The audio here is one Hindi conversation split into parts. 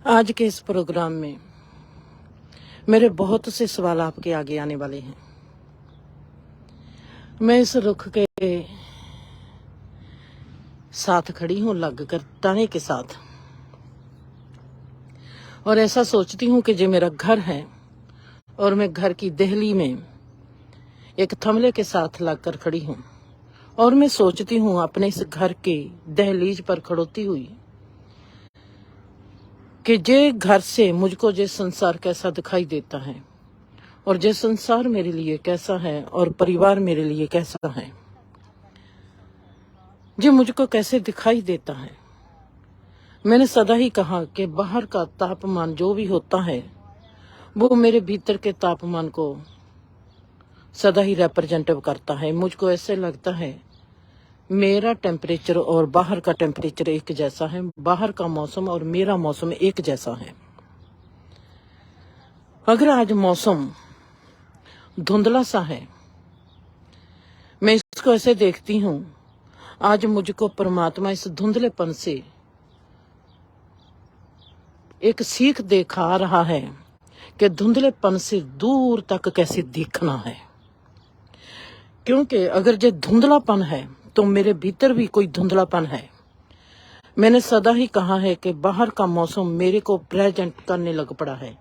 आज के इस प्रोग्राम में मेरे बहुत से सवाल आपके आगे आने वाले हैं। मैं इस रुख के साथ खड़ी हूं, लग कर ताने के साथ, और ऐसा सोचती हूं कि जो मेरा घर है और मैं घर की देहली में एक थमले के साथ लग कर खड़ी हूं, और मैं सोचती हूं अपने इस घर के दहलीज पर खड़ोती हुई कि जे घर से मुझको जे संसार कैसा दिखाई देता है और जे संसार मेरे लिए कैसा है और परिवार मेरे लिए कैसा है, जे मुझको कैसे दिखाई देता है। मैंने सदा ही कहा कि बाहर का तापमान जो भी होता है वो मेरे भीतर के तापमान को सदा ही रिप्रेजेंटिव करता है। मुझको ऐसे लगता है मेरा टेम्परेचर और बाहर का टेम्परेचर एक जैसा है, बाहर का मौसम और मेरा मौसम एक जैसा है। अगर आज मौसम धुंधला सा है, मैं इसको ऐसे देखती हूँ, आज मुझको परमात्मा इस धुंधलेपन से एक सीख दिखा रहा है कि धुंधलेपन से दूर तक कैसे देखना है। क्योंकि अगर जो धुंधलापन है तो मेरे भीतर भी कोई धुंधलापन है। मैंने सदा ही कहा है कि बाहर का मौसम मेरे को प्रेजेंट करने लग पड़ा है,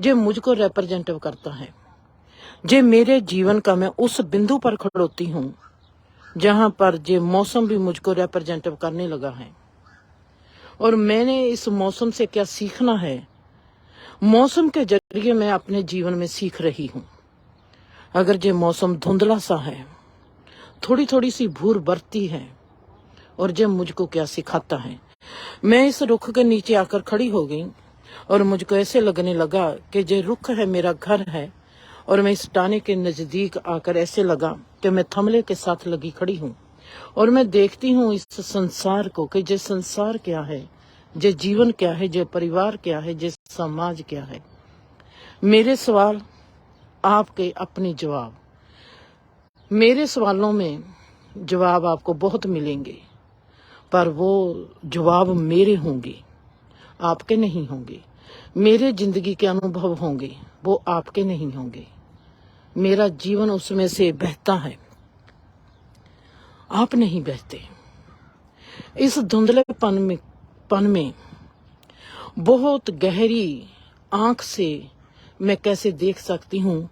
जो मुझको रिप्रेजेंटिव करता है, जो मेरे जीवन का मैं उस बिंदु पर खड़ोती हूँ जहां पर जे मौसम भी मुझको रिप्रेजेंटिव करने लगा है। और मैंने इस मौसम से क्या सीखना है, मौसम के जरिए मैं अपने जीवन में सीख रही हूँ। अगर जे मौसम धुंधला सा है, थोड़ी थोड़ी सी भूर बरती है, और जब मुझको क्या सिखाता है। मैं इस रुख के नीचे आकर खड़ी हो गई और मुझको ऐसे लगने लगा कि जो रुख है मेरा घर है, और मैं इस टाने के नजदीक आकर ऐसे लगा कि मैं थमले के साथ लगी खड़ी हूँ और मैं देखती हूँ इस संसार को कि जो संसार क्या है, जो जीवन क्या है, जो परिवार क्या है, जो समाज क्या है। मेरे सवाल, आपके अपने जवाब। मेरे सवालों में जवाब आपको बहुत मिलेंगे, पर वो जवाब मेरे होंगे, आपके नहीं होंगे। मेरे जिंदगी के अनुभव होंगे, वो आपके नहीं होंगे। मेरा जीवन उसमें से बहता है, आप नहीं बहते। इस धुंधलेपन में बहुत गहरी आंख से मैं कैसे देख सकती हूँ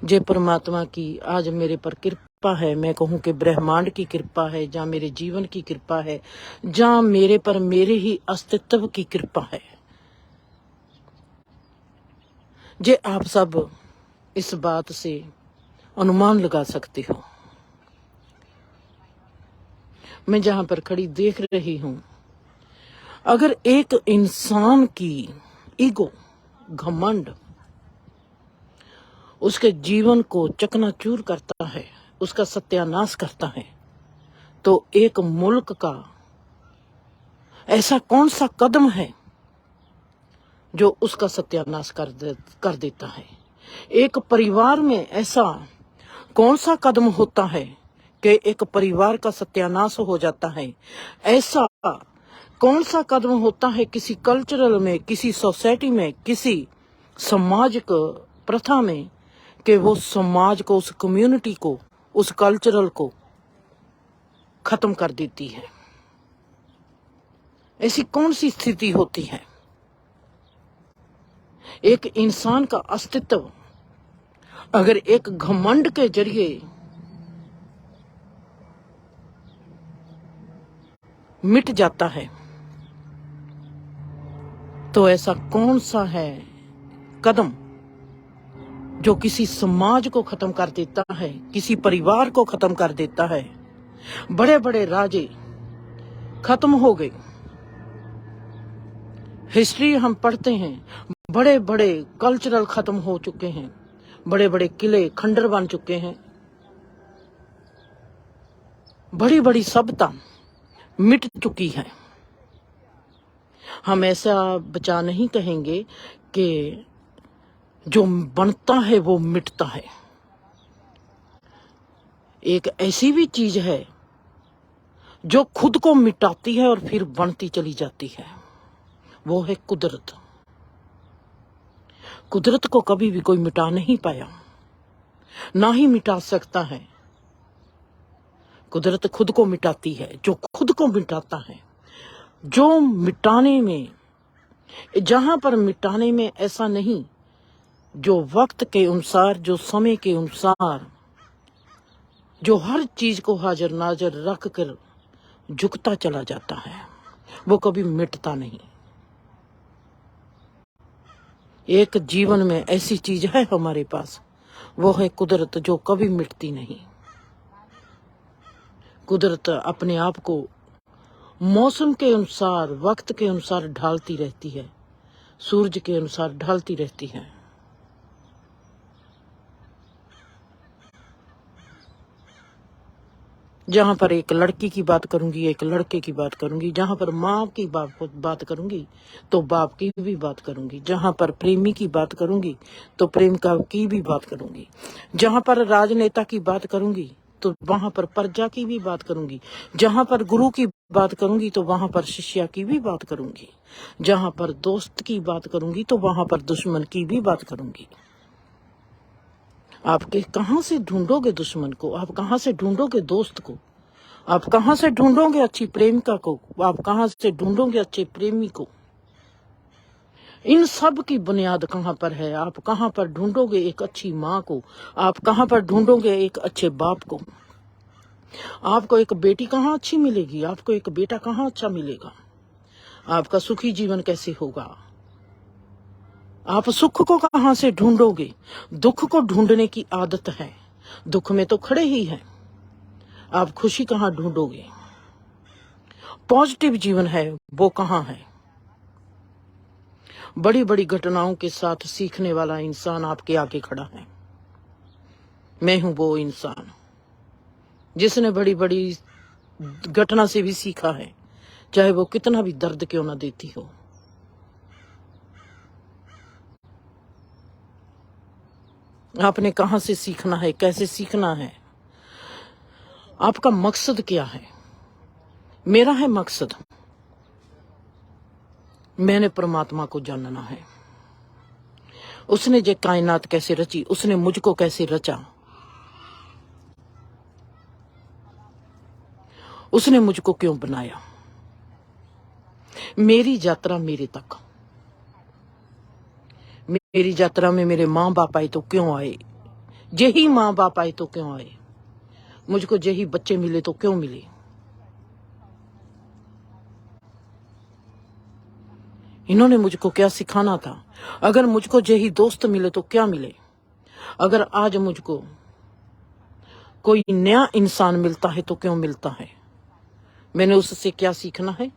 जे परमात्मा की आज मेरे पर कृपा है। मैं कहूँ कि ब्रह्मांड की कृपा है, जहाँ मेरे जीवन की कृपा है, जहाँ मेरे पर मेरे ही अस्तित्व की कृपा है। जे आप सब इस बात से अनुमान लगा सकते हो। मैं जहां पर खड़ी देख रही हूं, अगर एक इंसान की ईगो, घमंड उसके जीवन को चकनाचूर करता है, उसका सत्यानाश करता है, तो एक मुल्क का ऐसा कौन सा कदम है जो उसका सत्यानाश कर देता है। एक परिवार में ऐसा कौन सा कदम होता है कि एक परिवार का सत्यानाश हो जाता है। ऐसा कौन सा कदम होता है किसी कल्चरल में, किसी सोसाइटी में, किसी सामाजिक प्रथा में, कि वो समाज को, उस कम्युनिटी को, उस कल्चरल को खत्म कर देती है। ऐसी कौन सी स्थिति होती है। एक इंसान का अस्तित्व अगर एक घमंड के जरिए मिट जाता है, तो ऐसा कौन सा है कदम जो किसी समाज को खत्म कर देता है, किसी परिवार को खत्म कर देता है। बड़े बड़े राजे खत्म हो गए। हिस्ट्री हम पढ़ते हैं, बड़े बड़े कल्चरल खत्म हो चुके हैं, बड़े बड़े किले खंडर बन चुके हैं, बड़ी बड़ी सभ्यता मिट चुकी है। हम ऐसा बचा नहीं कहेंगे कि जो बनता है वो मिटता है। एक ऐसी भी चीज है जो खुद को मिटाती है और फिर बनती चली जाती है, वो है कुदरत। कुदरत को कभी भी कोई मिटा नहीं पाया, ना ही मिटा सकता है। कुदरत खुद को मिटाती है। जो खुद को मिटाता है, जो मिटाने में, जहां पर मिटाने में ऐसा नहीं, जो वक्त के अनुसार, जो समय के अनुसार, जो हर चीज को हाजिर नाजर रख कर झुकता चला जाता है, वो कभी मिटता नहीं। एक जीवन में ऐसी चीज है हमारे पास, वो है कुदरत, जो कभी मिटती नहीं। कुदरत अपने आप को मौसम के अनुसार, वक्त के अनुसार ढालती रहती है, सूरज के अनुसार ढालती रहती है। जहां पर एक लड़की की बात करूंगी, एक लड़के की बात करूंगी, जहां पर माँ की बात करूंगी तो बाप की भी बात करूंगी, जहां पर प्रेमी की बात करूंगी तो प्रेमिका की भी बात करूंगी, जहां पर राजनेता की बात करूंगी तो वहां पर प्रजा की भी बात करूंगी, जहां पर गुरु की बात करूंगी तो वहां पर शिष्या की भी बात करूंगी, जहां पर दोस्त की बात करूंगी तो वहां पर दुश्मन की भी बात करूंगी। आपके कहां से ढूंढोगे दुश्मन को, आप कहां से ढूंढोगे दोस्त को, आप कहां से ढूंढोगे अच्छी प्रेमिका को, आप कहां से ढूंढोगे अच्छे प्रेमी को? इन सब की बुनियाद कहां पर है? आप कहां पर ढूंढोगे एक अच्छी माँ को, आप कहां पर ढूंढोगे एक अच्छे बाप को? आपको एक बेटी कहां अच्छी मिलेगी, आपको एक बेटा कहां अच्छा मिलेगा? आपका सुखी जीवन कैसे होगा? आप सुख को कहां से ढूंढोगे? दुख को ढूंढने की आदत है, दुख में तो खड़े ही हैं। आप खुशी कहां ढूंढोगे? पॉजिटिव जीवन है वो कहां है? बड़ी बड़ी घटनाओं के साथ सीखने वाला इंसान आपके आगे खड़ा है। मैं हूं वो इंसान जिसने बड़ी बड़ी घटना से भी सीखा है, चाहे वो कितना भी दर्द क्यों ना देती हो। आपने कहां से सीखना है, कैसे सीखना है, आपका मकसद क्या है? मेरा है मकसद, मैंने परमात्मा को जानना है। उसने ये कायनात कैसे रची, उसने मुझको कैसे रचा, उसने मुझको क्यों बनाया। मेरी यात्रा मेरे तक, मेरी यात्रा में मेरे माँ बाप आए तो क्यों आए, यही माँ बाप आए तो क्यों आए, मुझको यही बच्चे मिले तो क्यों मिले। इन्होंने मुझको क्या सिखाना था? अगर मुझको यही दोस्त मिले तो क्या मिले? अगर आज मुझको कोई नया इंसान मिलता है तो क्यों मिलता है? मैंने उससे क्या सीखना है,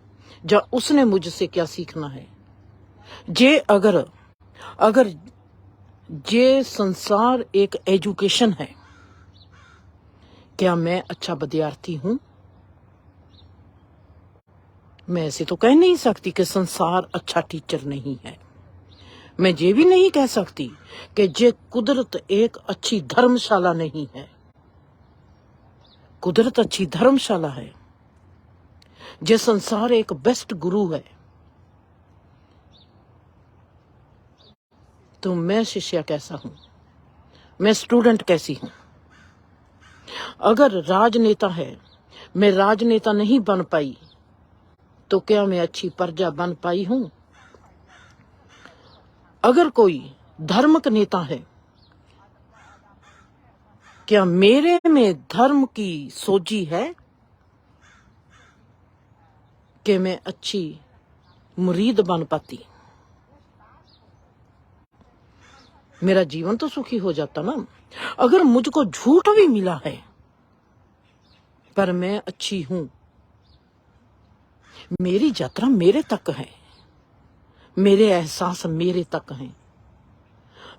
या उसने मुझसे क्या सीखना है? जे अगर ये संसार एक एजुकेशन है, क्या मैं अच्छा विद्यार्थी हूं? मैं ऐसे तो कह नहीं सकती कि संसार अच्छा टीचर नहीं है। मैं ये भी नहीं कह सकती कि ये कुदरत एक अच्छी धर्मशाला नहीं है। कुदरत अच्छी धर्मशाला है। ये संसार एक बेस्ट गुरु है। तो मैं शिष्या कैसा हूं, मैं स्टूडेंट कैसी हूं? अगर राजनेता है, मैं राजनेता नहीं बन पाई तो क्या मैं अच्छी प्रजा बन पाई हूं? अगर कोई धर्म का नेता है, क्या मेरे में धर्म की सोजी है कि मैं अच्छी मुरीद बन पाती? मेरा जीवन तो सुखी हो जाता ना। अगर मुझको झूठ भी मिला है पर मैं अच्छी हूं, मेरी यात्रा मेरे तक है, मेरे एहसास मेरे तक हैं।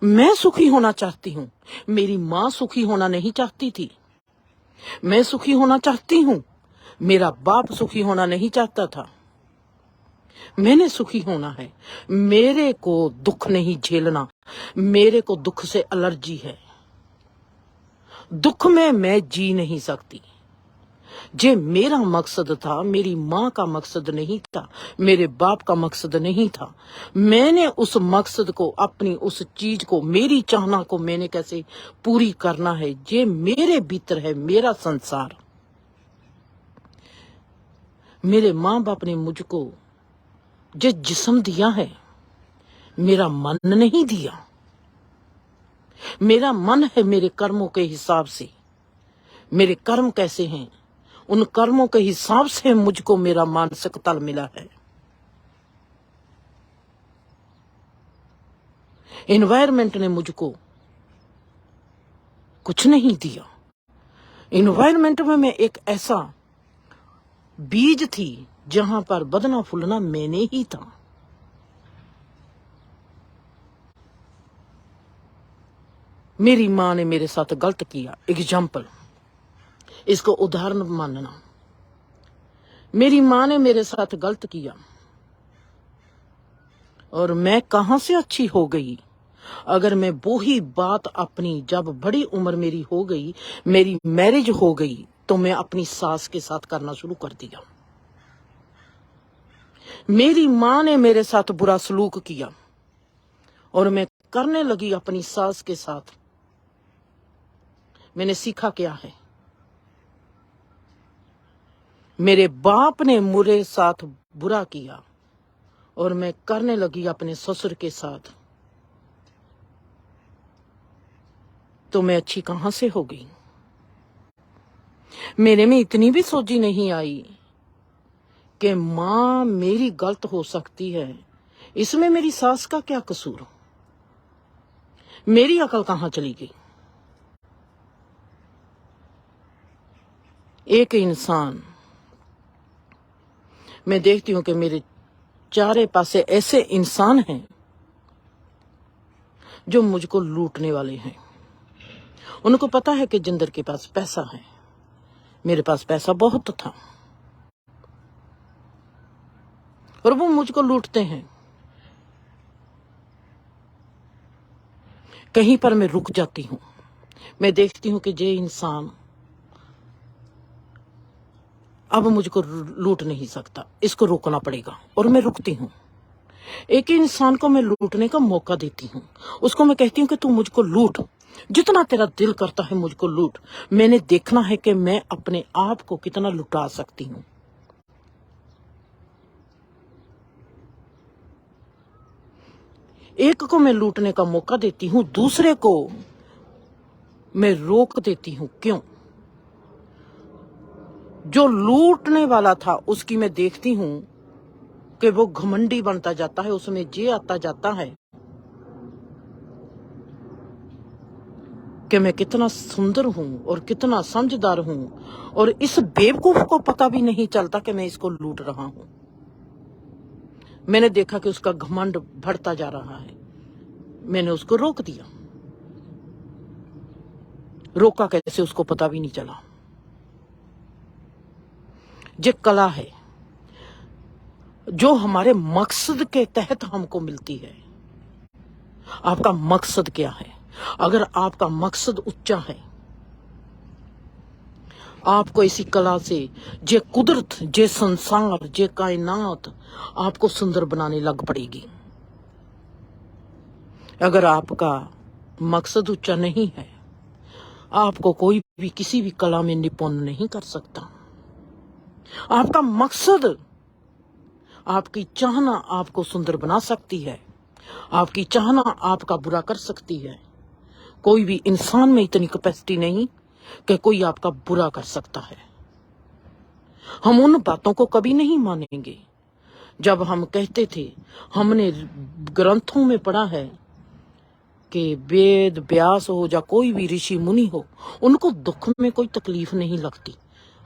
मैं सुखी होना चाहती हूं, मेरी माँ सुखी होना नहीं चाहती थी। मैं सुखी होना चाहती हूं, मेरा बाप सुखी होना नहीं चाहता था। मैंने सुखी होना है। मेरे को दुख नहीं झेलना, मेरे को दुख से एलर्जी है। दुख में मैं जी नहीं सकती। जे मेरा मकसद था, मेरी माँ का मकसद नहीं था, मेरे बाप का मकसद नहीं था। मैंने उस मकसद को, अपनी उस चीज को, मेरी चाहना को मैंने कैसे पूरी करना है, जे मेरे भीतर है, मेरा संसार। मेरे माँ बाप ने मुझको जे जिस्म दिया है, मेरा मन नहीं दिया। मेरा मन है मेरे कर्मों के हिसाब से। मेरे कर्म कैसे हैं, उन कर्मों के हिसाब से मुझको मेरा मानसिक तल मिला है। एनवायरमेंट ने मुझको कुछ नहीं दिया। एनवायरमेंट में मैं एक ऐसा बीज थी जहां पर बदना फूलना मैंने ही था। मेरी माँ ने मेरे साथ गलत किया। एग्जाम्पल, इसको उदाहरण मानना। मेरी माँ ने मेरे साथ गलत किया और मैं कहां से अच्छी हो गई। अगर मैं वो ही बात अपनी, जब बड़ी उम्र मेरी हो गई, मेरी मैरिज हो गई, तो मैं अपनी सास के साथ करना शुरू कर दिया। मेरी माँ ने मेरे साथ बुरा सलूक किया और मैं करने लगी अपनी सास के साथ। मैंने सीखा क्या है? मेरे बाप ने मेरे साथ बुरा किया और मैं करने लगी अपने ससुर के साथ, तो मैं अच्छी कहां से हो गई? मेरे में इतनी भी सोची नहीं आई कि मां मेरी गलत हो सकती है, इसमें मेरी सास का क्या कसूर? मेरी अकल कहां चली गई? एक इंसान, मैं देखती हूं कि मेरे चारे पासे ऐसे इंसान हैं जो मुझको लूटने वाले हैं। उनको पता है कि जिंदर के पास पैसा है, मेरे पास पैसा बहुत था, और वो मुझको लूटते हैं। कहीं पर मैं रुक जाती हूं, मैं देखती हूं कि ये इंसान अब मुझको लूट नहीं सकता, इसको रोकना पड़ेगा, और मैं रुकती हूं। एक इंसान को मैं लूटने का मौका देती हूँ। उसको मैं कहती हूँ कि तू मुझको लूट, जितना तेरा दिल करता है मुझको लूट। मैंने देखना है कि मैं अपने आप को कितना लुटा सकती हूँ। एक को मैं लूटने का मौका देती हूँ, दूसरे को मैं रोक देती हूँ। क्यों? जो लूटने वाला था उसकी मैं देखती हूँ कि वो घमंडी बनता जाता है, उसमें जे आता जाता है कि मैं कितना सुंदर हूं और कितना समझदार हूं, और इस बेवकूफ को पता भी नहीं चलता कि मैं इसको लूट रहा हूं। मैंने देखा कि उसका घमंड बढ़ता जा रहा है, मैंने उसको रोक दिया। रोका कैसे उसको पता भी नहीं चला। ये कला है जो हमारे मकसद के तहत हमको मिलती है। आपका मकसद क्या है? अगर आपका मकसद उच्चा है, आपको इसी कला से जे कुदरत, जे संसार, जे कायनात आपको सुंदर बनाने लग पड़ेगी। अगर आपका मकसद ऊंचा नहीं है, आपको कोई भी किसी भी कला में निपुण नहीं कर सकता। आपका मकसद, आपकी चाहना आपको सुंदर बना सकती है, आपकी चाहना आपका बुरा कर सकती है। कोई भी इंसान में इतनी कैपेसिटी नहीं कि कोई आपका बुरा कर सकता है। हम उन बातों को कभी नहीं मानेंगे। जब हम कहते थे, हमने ग्रंथों में पढ़ा है कि वेद व्यास हो या कोई भी ऋषि मुनि हो, उनको दुख में कोई तकलीफ नहीं लगती।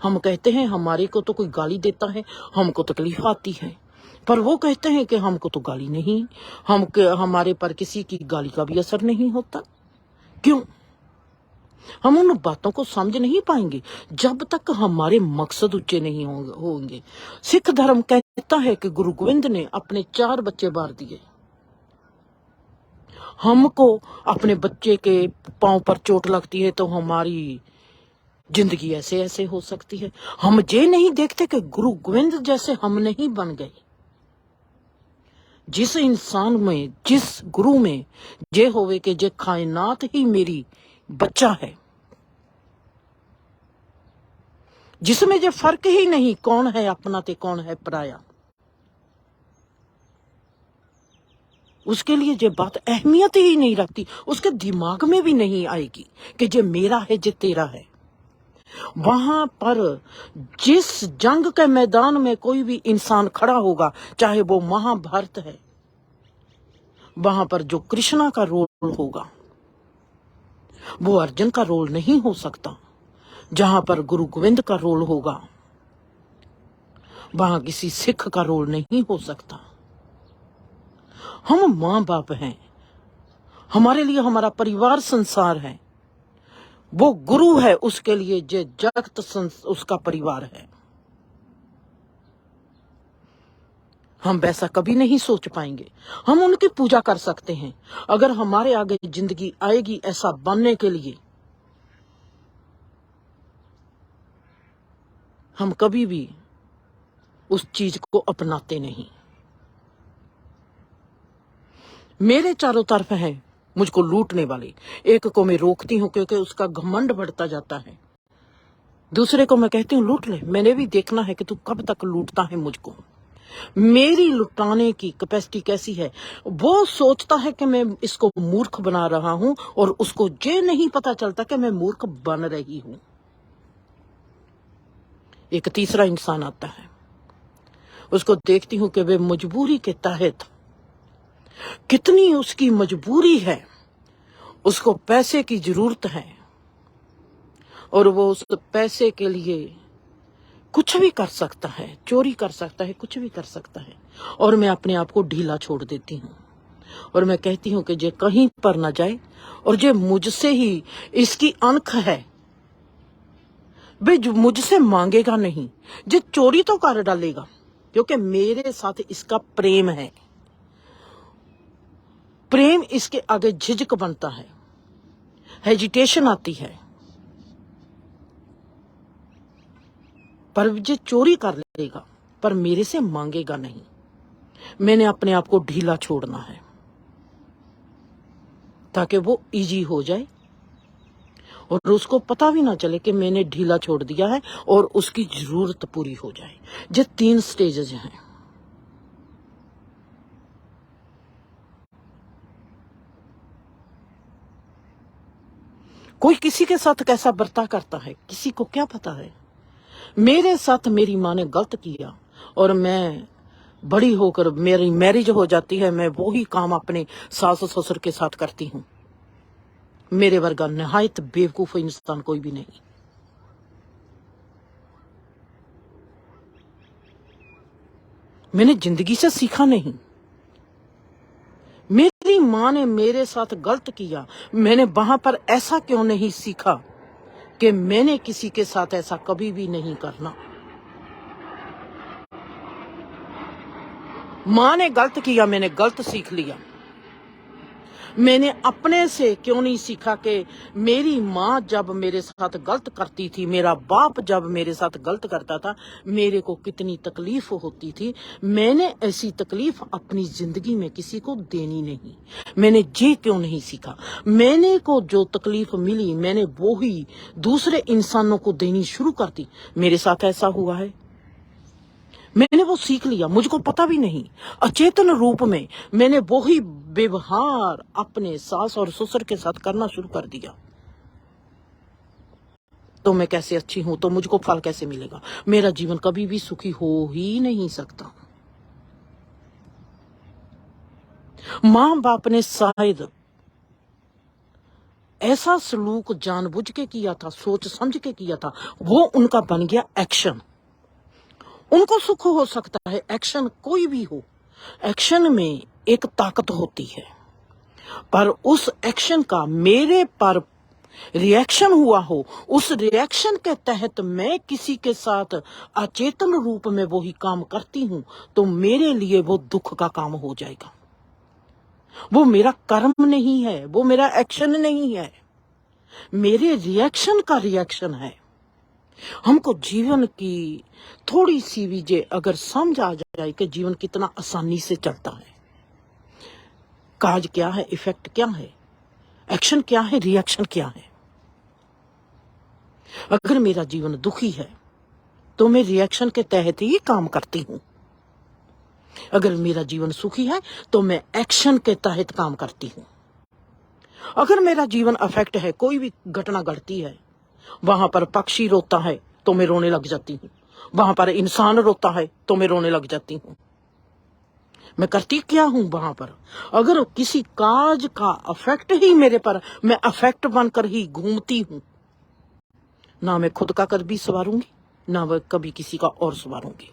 हम कहते हैं हमारे को तो कोई गाली देता है, हमको तकलीफ आती है, पर वो कहते हैं कि हमको तो गाली नहीं, हमारे पर किसी की गाली का भी असर नहीं होता। क्यों? हम उन बातों को समझ नहीं पाएंगे जब तक हमारे मकसद ऊंचे नहीं होंगे। सिख धर्म कहता है कि गुरु गोविंद ने अपने 4 बच्चे मार दिए। हमको अपने बच्चे के पांव पर चोट लगती है तो हमारी जिंदगी ऐसे ऐसे हो सकती है। हम ये नहीं देखते कि गुरु गोविंद जैसे हम नहीं बन गए। जिस इंसान में, जिस गुरु में जे होवे कि जे कायनात ही मेरी बच्चा है, जिसमें जे फर्क ही नहीं कौन है अपना ते कौन है पराया, उसके लिए जे बात अहमियत ही नहीं रखती, उसके दिमाग में भी नहीं आएगी कि जे मेरा है जे तेरा है। वहां पर जिस जंग के मैदान में कोई भी इंसान खड़ा होगा, चाहे वो महाभारत है, वहां पर जो कृष्णा का रोल होगा वो अर्जुन का रोल नहीं हो सकता। जहां पर गुरु गोविंद का रोल होगा वहां किसी सिख का रोल नहीं हो सकता। हम मां बाप हैं, हमारे लिए हमारा परिवार संसार है। वो गुरु है, उसके लिए जे जगत उसका परिवार है। हम वैसा कभी नहीं सोच पाएंगे। हम उनकी पूजा कर सकते हैं, अगर हमारे आगे जिंदगी आएगी ऐसा बनने के लिए, हम कभी भी उस चीज को अपनाते नहीं। मेरे चारों तरफ है मुझको लूटने वाले। एक को मैं रोकती हूं क्योंकि उसका घमंड बढ़ता जाता है, दूसरे को मैं कहती हूँ लूट ले, मैंने भी देखना है कि तू कब तक लूटता है मुझको। मेरी लुटाने की कैपेसिटी कैसी है। वो सोचता है कि मैं इसको मूर्ख बना रहा हूं और उसको ये नहीं पता चलता कि मैं मूर्ख बन रही हूं। एक तीसरा इंसान आता है, उसको देखती हूं कि वे मजबूरी के तहत, कितनी उसकी मजबूरी है, उसको पैसे की जरूरत है और वो उस पैसे के लिए कुछ भी कर सकता है, चोरी कर सकता है, कुछ भी कर सकता है। और मैं अपने आप को ढीला छोड़ देती हूँ और मैं कहती हूँ कि जे कहीं पर ना जाए और जे मुझसे ही इसकी अनख है, वे मुझसे मांगेगा नहीं, जे चोरी तो कर डालेगा क्योंकि मेरे साथ इसका प्रेम है। प्रेम इसके आगे झिझक बनता है, हेजिटेशन आती है, पर जे चोरी कर लेगा पर मेरे से मांगेगा नहीं। मैंने अपने आप को ढीला छोड़ना है ताकि वो इजी हो जाए और उसको पता भी ना चले कि मैंने ढीला छोड़ दिया है और उसकी जरूरत पूरी हो जाए। ये 3 स्टेजेस हैं। कोई किसी के साथ कैसा बर्ताव करता है किसी को क्या पता है। मेरे साथ मेरी माँ ने गलत किया और मैं बड़ी होकर मेरी मैरिज हो जाती है, मैं वही काम अपने सास ससुर के साथ करती हूँ। मेरे वर्गा निहायत बेवकूफ इंसान कोई भी नहीं। मैंने जिंदगी से सीखा नहीं। मेरी माँ ने मेरे साथ गलत किया, मैंने वहां पर ऐसा क्यों नहीं सीखा कि मैंने किसी के साथ ऐसा कभी भी नहीं करना। माँ ने गलत किया, मैंने गलत सीख लिया। मैंने अपने से क्यों नहीं सीखा कि मेरी माँ जब मेरे साथ गलत करती थी, मेरा बाप जब मेरे साथ गलत करता था, मेरे को कितनी तकलीफ होती थी। मैंने ऐसी तकलीफ अपनी जिंदगी में किसी को देनी नहीं। मैंने ये क्यों नहीं सीखा। मैंने को जो तकलीफ मिली मैंने वो ही दूसरे इंसानों को देनी शुरू कर दी। मेरे साथ ऐसा हुआ है, मैंने वो सीख लिया, मुझको पता भी नहीं। अचेतन रूप में मैंने वो ही व्यवहार अपने सास और ससुर के साथ करना शुरू कर दिया। तो मैं कैसे अच्छी हूं तो मुझको फल कैसे मिलेगा। मेरा जीवन कभी भी सुखी हो ही नहीं सकता। मां बाप ने शायद ऐसा सलूक जानबूझ के किया था, सोच समझ के किया था, वो उनका बन गया एक्शन। उनको सुख हो सकता है, एक्शन कोई भी हो, एक्शन में एक ताकत होती है, पर उस एक्शन का मेरे पर रिएक्शन हुआ हो, उस रिएक्शन के तहत मैं किसी के साथ अचेतन रूप में वही काम करती हूं तो मेरे लिए वो दुख का काम हो जाएगा। वो मेरा कर्म नहीं है, वो मेरा एक्शन नहीं है, मेरे रिएक्शन का रिएक्शन है। हमको जीवन की थोड़ी सी भी जे अगर समझ आ जाए कि जीवन कितना आसानी से चलता है, काज क्या है, इफेक्ट क्या है, एक्शन क्या है, रिएक्शन क्या है। अगर मेरा जीवन दुखी है तो मैं रिएक्शन के तहत ही काम करती हूँ। अगर मेरा जीवन सुखी है तो मैं एक्शन के तहत काम करती हूँ। अगर मेरा जीवन अफेक्ट है, कोई भी घटना घटती है, वहां पर पक्षी रोता है तो मैं रोने लग जाती हूँ, वहां पर इंसान रोता है तो मैं रोने लग जाती हूँ। मैं करती क्या हूं वहां पर? अगर किसी काज का अफेक्ट ही मेरे पर, मैं अफेक्ट बनकर ही घूमती हूं। ना मैं खुद का कभी संवारूंगी, ना वह कभी किसी का और संवारूंगी।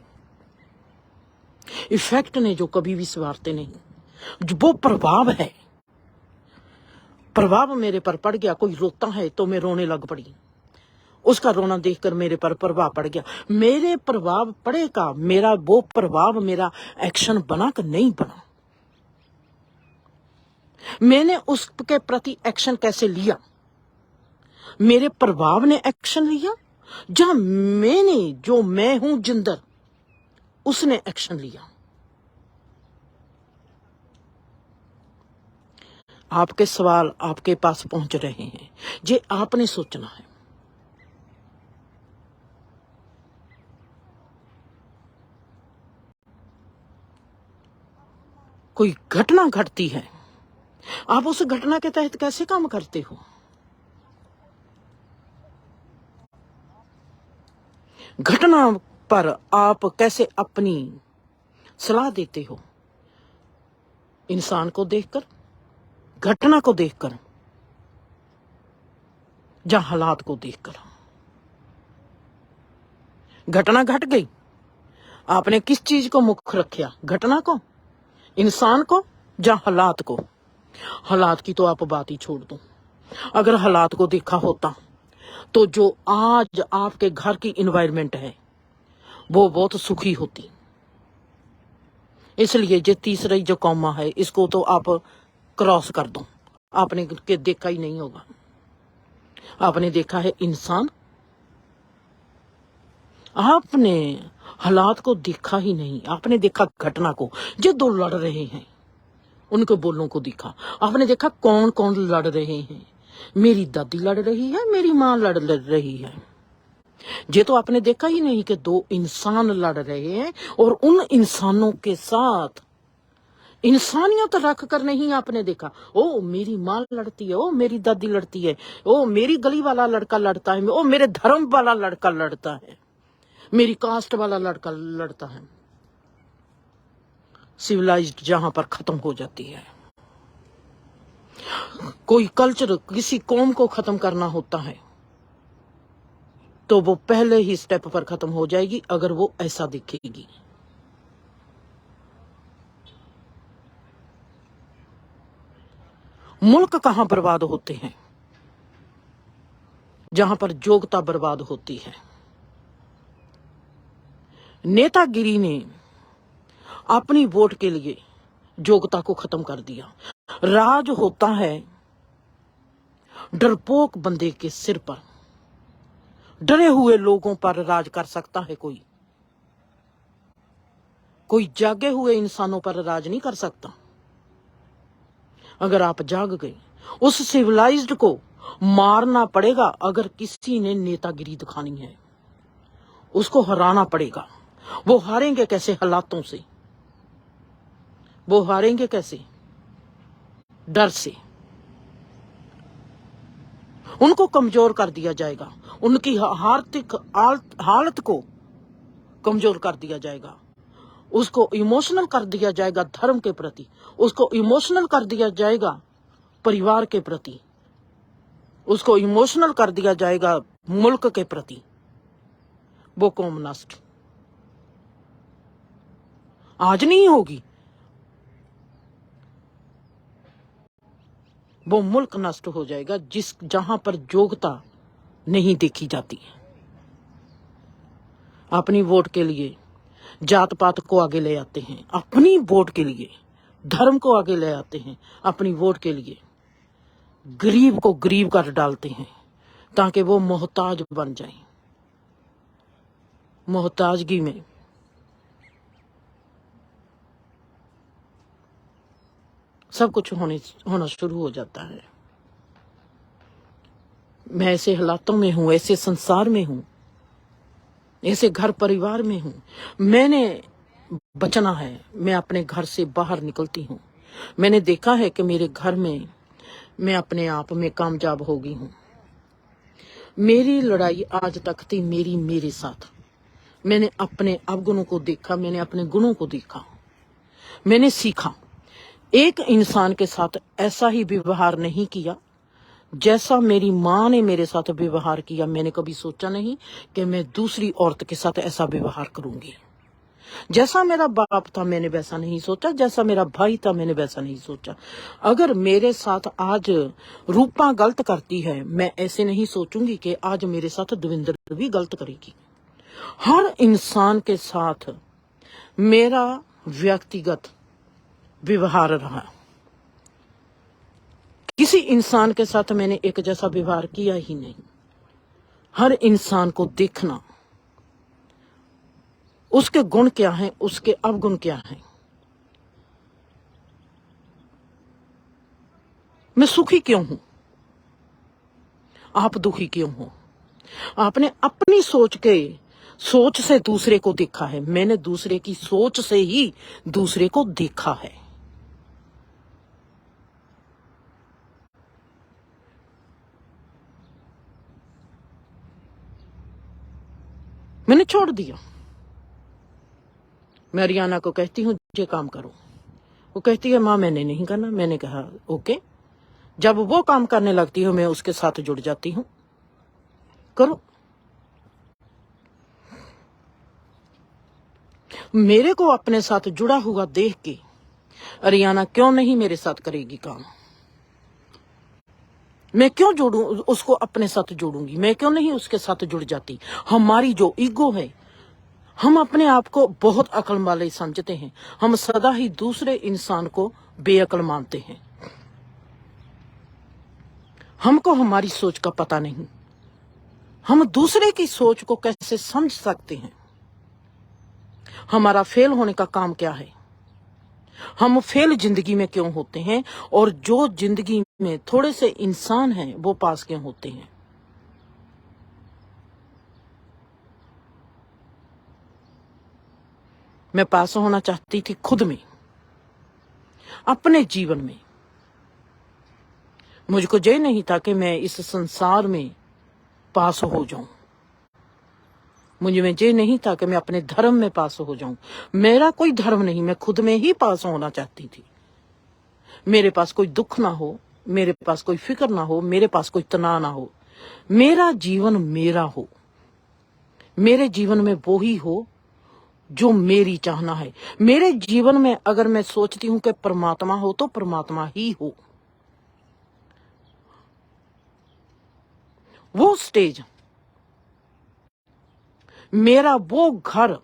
इफेक्ट ने जो कभी भी संवारते नहीं, जो वो प्रभाव है, प्रभाव मेरे पर पड़ गया। कोई रोता है तो मैं रोने लग पड़ी, उसका रोना देखकर मेरे पर प्रभाव पड़ गया। मेरे प्रभाव पड़ेगा, मेरा वो प्रभाव मेरा एक्शन बना कर नहीं बना। मैंने उसके प्रति एक्शन कैसे लिया? मेरे प्रभाव ने एक्शन लिया, जहां मैंने, जो मैं हूं जिंदर, उसने एक्शन लिया। आपके सवाल आपके पास पहुंच रहे हैं, जे आपने सोचना है। कोई घटना घटती है, आप उस घटना के तहत कैसे काम करते हो? घटना पर आप कैसे अपनी सलाह देते हो? इंसान को देखकर, घटना को देखकर, या हालात को देखकर? घटना घट गई, आपने किस चीज को मुख्य रखा? घटना को, इंसान को, या हालात को? हालात की तो आप बात ही छोड़ दो। अगर हालात को देखा होता तो जो आज आपके घर की इन्वायरमेंट है वो बहुत सुखी होती। इसलिए जो तीसरा जो कौमा है, इसको तो आप क्रॉस कर दो। आपने के देखा ही नहीं होगा। आपने देखा है इंसान, आपने हालात को देखा ही नहीं। आपने देखा घटना को, जो दो लड़ रहे हैं उनके बोलों को देखा। आपने देखा कौन कौन लड़ रहे हैं। मेरी दादी लड़ रही है, मेरी माँ लड़ रही है। ये तो आपने देखा ही नहीं कि दो इंसान लड़ रहे हैं, और उन इंसानों के साथ इंसानियत रख कर नहीं आपने देखा। ओ मेरी माँ लड़ती है, ओ मेरी दादी लड़ती है, ओ मेरी गली वाला लड़का लड़ता है, ओ मेरे धर्म वाला लड़का लड़ता है, मेरी कास्ट वाला लड़का लड़ता है। सिविलाइज्ड जहां पर खत्म हो जाती है। कोई कल्चर, किसी कौम को खत्म करना होता है तो वो पहले ही स्टेप पर खत्म हो जाएगी, अगर वो ऐसा दिखेगी। मुल्क कहां बर्बाद होते हैं? जहां पर योग्यता बर्बाद होती है। नेतागिरी ने अपनी वोट के लिए योग्यता को खत्म कर दिया। राज होता है डरपोक बंदे के सिर पर। डरे हुए लोगों पर राज कर सकता है कोई जागे हुए इंसानों पर राज नहीं कर सकता। अगर आप जाग गए, उस सिविलाइज्ड को मारना पड़ेगा। अगर किसी ने नेतागिरी दिखानी है, उसको हराना पड़ेगा। वो हारेंगे कैसे? हालातों से। वो हारेंगे कैसे? डर से। उनको कमजोर कर दिया जाएगा, उनकी आर्थिक हालत को कमजोर कर दिया जाएगा, उसको इमोशनल कर दिया जाएगा धर्म के प्रति, उसको इमोशनल कर दिया जाएगा परिवार के प्रति, उसको इमोशनल कर दिया जाएगा मुल्क के प्रति। वो कौम नष्ट आज नहीं होगी, वो मुल्क नष्ट हो जाएगा जहां पर योग्यता नहीं देखी जाती। अपनी वोट के लिए जात पात को आगे ले आते हैं, अपनी वोट के लिए धर्म को आगे ले आते हैं, अपनी वोट के लिए गरीब को गरीब कर डालते हैं ताकि वो मोहताज बन जाए। मोहताजगी में सब कुछ होना शुरू हो जाता है। मैं ऐसे हालातों में हूं, ऐसे संसार में हूं, ऐसे घर परिवार में हूं। मैंने बचना है। मैं अपने घर से बाहर निकलती हूं। मैंने देखा है कि मेरे घर में मैं अपने आप में कामयाब हो गई हूं। मेरी लड़ाई आज तक थी मेरे साथ। मैंने अपने अवगुणों को देखा, मैंने अपने गुणों को देखा, मैंने सीखा। एक इंसान के साथ ऐसा ही व्यवहार नहीं किया जैसा मेरी माँ ने मेरे साथ व्यवहार किया। मैंने कभी सोचा नहीं कि मैं दूसरी औरत के साथ ऐसा व्यवहार करूंगी। जैसा मेरा बाप था मैंने वैसा नहीं सोचा, जैसा मेरा भाई था मैंने वैसा नहीं सोचा। अगर मेरे साथ आज रूपा गलत करती है, मैं ऐसे नहीं सोचूंगी कि आज मेरे साथ दविंदर भी गलत करेगी। हर इंसान के साथ मेरा व्यक्तिगत व्यवहार रहा। किसी इंसान के साथ मैंने एक जैसा व्यवहार किया ही नहीं। हर इंसान को देखना, उसके गुण क्या हैं, उसके अवगुण क्या हैं। मैं सुखी क्यों हूं, आप दुखी क्यों हो। आपने अपनी सोच से दूसरे को देखा है, मैंने दूसरे की सोच से ही दूसरे को देखा है। मैंने छोड़ दिया। मैं अरियाना को कहती हूँ ये काम करो, वो कहती है माँ मैंने नहीं करना। मैंने कहा ओके। जब वो काम करने लगती है मैं उसके साथ जुड़ जाती हूँ, करो। मेरे को अपने साथ जुड़ा हुआ देख के अरियाना क्यों नहीं मेरे साथ करेगी काम। मैं क्यों जोड़ू, उसको अपने साथ जोड़ूंगी। मैं क्यों नहीं उसके साथ जुड़ जाती। हमारी जो ईगो है, हम अपने आप को बहुत अकल वाले समझते हैं। हम सदा ही दूसरे इंसान को बेअकल मानते हैं। हमको हमारी सोच का पता नहीं। हम दूसरे की सोच को कैसे समझ सकते हैं। हमारा फेल होने का काम क्या है। हम फेल जिंदगी में क्यों होते हैं, और जो जिंदगी में थोड़े से इंसान हैं वो पास क्यों होते हैं। मैं पास होना चाहती थी खुद में, अपने जीवन में। मुझको ये नहीं था कि मैं इस संसार में पास हो जाऊं। मुझे में ये नहीं था कि मैं अपने धर्म में पास हो जाऊं। मेरा कोई धर्म नहीं, मैं खुद में ही पास होना चाहती थी। मेरे पास कोई दुख ना हो, मेरे पास कोई फिक्र ना हो, मेरे पास कोई तनाव ना हो। मेरा जीवन मेरा हो, मेरे जीवन में वो ही हो जो मेरी चाहना है। मेरे जीवन में अगर मैं सोचती हूं कि परमात्मा हो तो परमात्मा ही हो। वो स्टेज, मेरा वो घर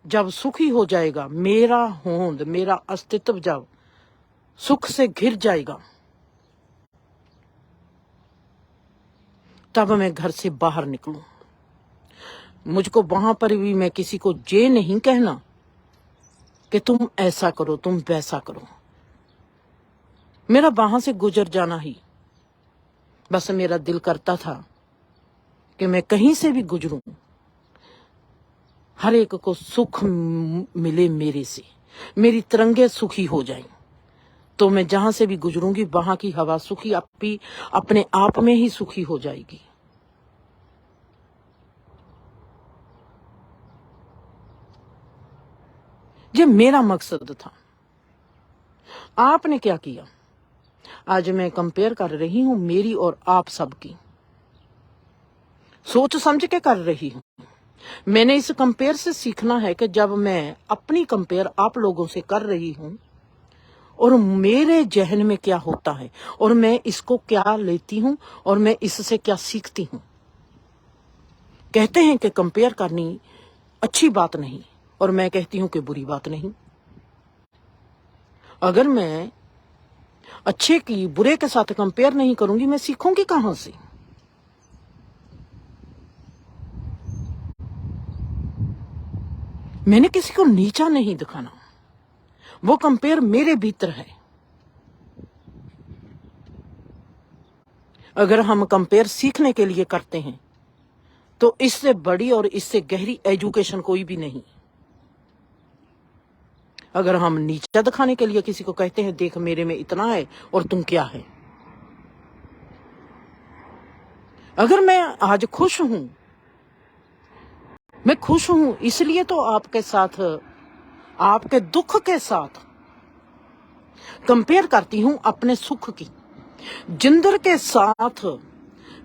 जब सुखी हो जाएगा, मेरा होंद, मेरा अस्तित्व जब सुख से घिर जाएगा, तब मैं घर से बाहर निकलूं। मुझको वहां पर भी मैं किसी को ये नहीं कहना कि तुम ऐसा करो, तुम वैसा करो। मेरा वहां से गुजर जाना ही बस मेरा दिल करता था कि मैं कहीं से भी गुजरूं, हर एक को सुख मिले मेरे से, मेरी तरंगे सुखी हो जाएं। तो मैं जहां से भी गुजरूंगी वहां की हवा सुखी अपने आप में ही सुखी हो जाएगी। ये मेरा मकसद था। आपने क्या किया। आज मैं कंपेयर कर रही हूं मेरी और आप सबकी, सोच समझ के कर रही हूं। मैंने इस कंपेयर से सीखना है कि जब मैं अपनी कंपेयर आप लोगों से कर रही हूं और मेरे जहन में क्या होता है और मैं इसको क्या लेती हूं और मैं इससे क्या सीखती हूं। कहते हैं कि कंपेयर करनी अच्छी बात नहीं, और मैं कहती हूं कि बुरी बात नहीं। अगर मैं अच्छे की बुरे के साथ कंपेयर नहीं करूंगी, मैं सीखूंगी कहां से। मैंने किसी को नीचा नहीं दिखाना, वो कंपेयर मेरे भीतर है। अगर हम कंपेयर सीखने के लिए करते हैं तो इससे बड़ी और इससे गहरी एजुकेशन कोई भी नहीं। अगर हम नीचा दिखाने के लिए किसी को कहते हैं देख मेरे में इतना है और तुम क्या है। अगर मैं आज खुश हूं, मैं खुश हूं इसलिए तो आपके साथ, आपके दुख के साथ कंपेयर करती हूं अपने सुख की। जिंदर के साथ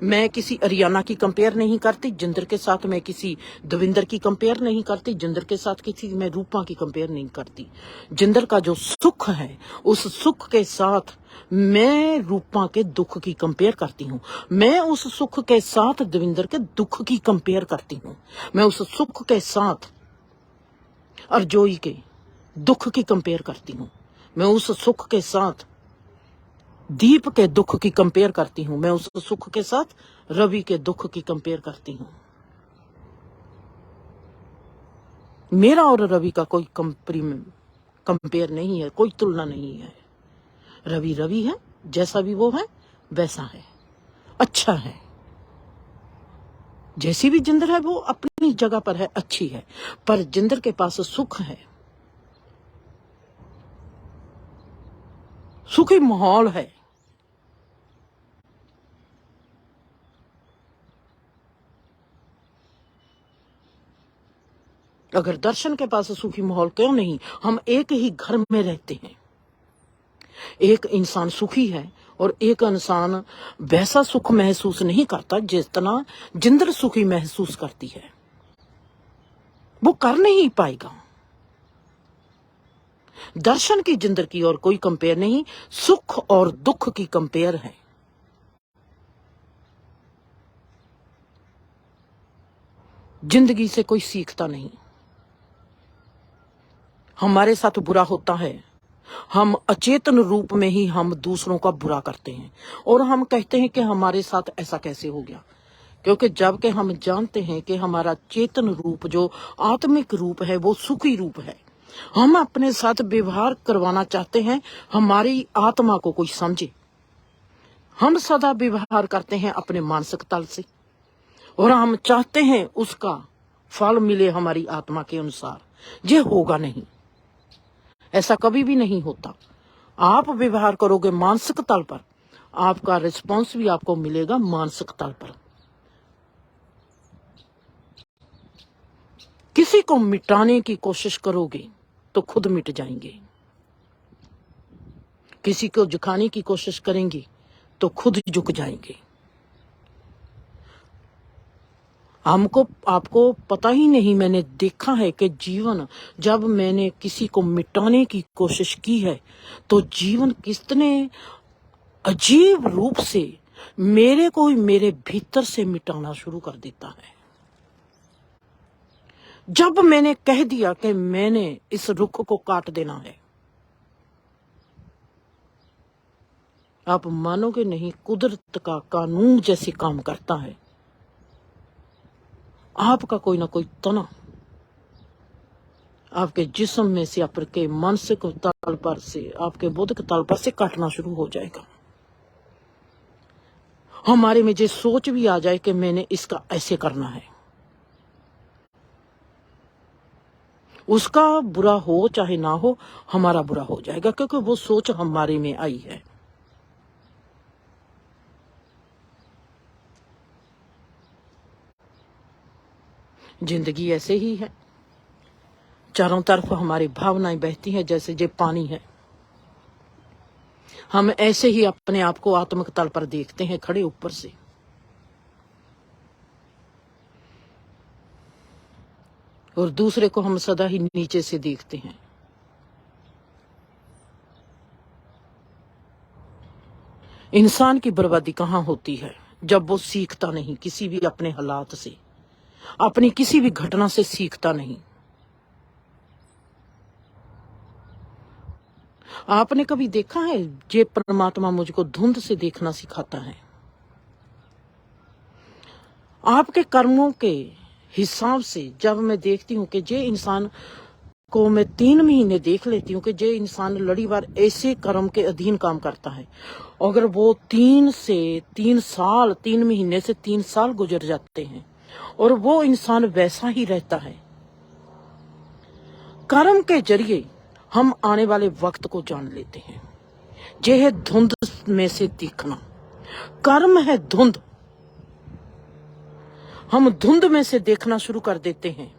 मैं किसी अरियाना की कंपेयर नहीं करती, जिंदर के साथ मैं किसी दविंदर की कंपेयर नहीं करती, जिंदर के साथ किसी मैं रूपा की कंपेयर नहीं करती। जिंदर का जो सुख है उस सुख के साथ मैं रूपा के दुख की कंपेयर करती हूँ। मैं उस सुख के साथ दविंदर के दुख की कंपेयर करती हूँ। मैं उस सुख के साथ अर्जोई के दुख की कंपेयर करती हूँ। मैं उस सुख के साथ दीप के दुख की कंपेयर करती हूं। मैं उस सुख के साथ रवि के दुख की कंपेयर करती हूं। मेरा और रवि का कोई कंपेयर नहीं है, कोई तुलना नहीं है। रवि रवि है, जैसा भी वो है वैसा है, अच्छा है। जैसी भी जिंदर है वो अपनी जगह पर है, अच्छी है। पर जिंदर के पास सुख है, सुखी माहौल है। अगर दर्शन के पास सुखी माहौल क्यों नहीं, हम एक ही घर में रहते हैं। एक इंसान सुखी है और एक इंसान वैसा सुख महसूस नहीं करता जितना जिंदर सुखी महसूस करती है। वो कर नहीं पाएगा। दर्शन की जिंदर की और कोई कंपेयर नहीं, सुख और दुख की कंपेयर है। जिंदगी से कोई सीखता नहीं। हमारे साथ बुरा होता है, हम अचेतन रूप में ही हम दूसरों का बुरा करते हैं और हम कहते हैं कि हमारे साथ ऐसा कैसे हो गया। क्योंकि जबकि हम जानते हैं कि हमारा चेतन रूप जो आत्मिक रूप है वो सुखी रूप है। हम अपने साथ व्यवहार करवाना चाहते हैं हमारी आत्मा को कोई समझे। हम सदा व्यवहार करते हैं अपने मानसिक तल से और हम चाहते हैं उसका फल मिले हमारी आत्मा के अनुसार। ये होगा नहीं, ऐसा कभी भी नहीं होता। आप व्यवहार करोगे मानसिक तल पर, आपका रिस्पॉन्स भी आपको मिलेगा मानसिक तल पर। किसी को मिटाने की कोशिश करोगे तो खुद मिट जाएंगे। किसी को झुकाने की कोशिश करेंगे तो खुद झुक जाएंगे। हमको आपको पता ही नहीं, मैंने देखा है कि जीवन जब मैंने किसी को मिटाने की कोशिश की है तो जीवन कितने अजीब रूप से मेरे को मेरे भीतर से मिटाना शुरू कर देता है। जब मैंने कह दिया कि मैंने इस रुख को काट देना है, आप मानोगे नहीं, कुदरत का कानून जैसे काम करता है। आपका कोई ना कोई तना आपके जिस्म में से, आपके मानसिक तल पर से, आपके बौद्धिक तल पर से काटना शुरू हो जाएगा। हमारे में जो सोच भी आ जाए कि मैंने इसका ऐसे करना है, उसका बुरा हो चाहे ना हो, हमारा बुरा हो जाएगा क्योंकि वो सोच हमारे में आई है। जिंदगी ऐसे ही है, चारों तरफ हमारी भावनाएं बहती हैं जैसे जे पानी है। हम ऐसे ही अपने आप को आत्मिक तल पर देखते हैं खड़े ऊपर से। और दूसरे को हम सदा ही नीचे से देखते हैं। इंसान की बर्बादी कहाँ होती है? जब वो सीखता नहीं किसी भी अपने हालात से, अपनी किसी भी घटना से सीखता नहीं। आपने कभी देखा है ये परमात्मा मुझको धुंध से देखना सिखाता है? आपके कर्मों के हिसाब से जब मैं देखती हूँ कि जे इंसान को मैं 3 महीने देख लेती हूँ कि जे इंसान लड़ीवार ऐसे कर्म के अधीन काम करता है, अगर वो 3 महीने से 3 साल गुजर जाते हैं और वो इंसान वैसा ही रहता है। कर्म के जरिए हम आने वाले वक्त को जान लेते हैं। ये है धुंध में से दिखना, कर्म है धुंध। हम धुंध में से देखना शुरू कर देते हैं,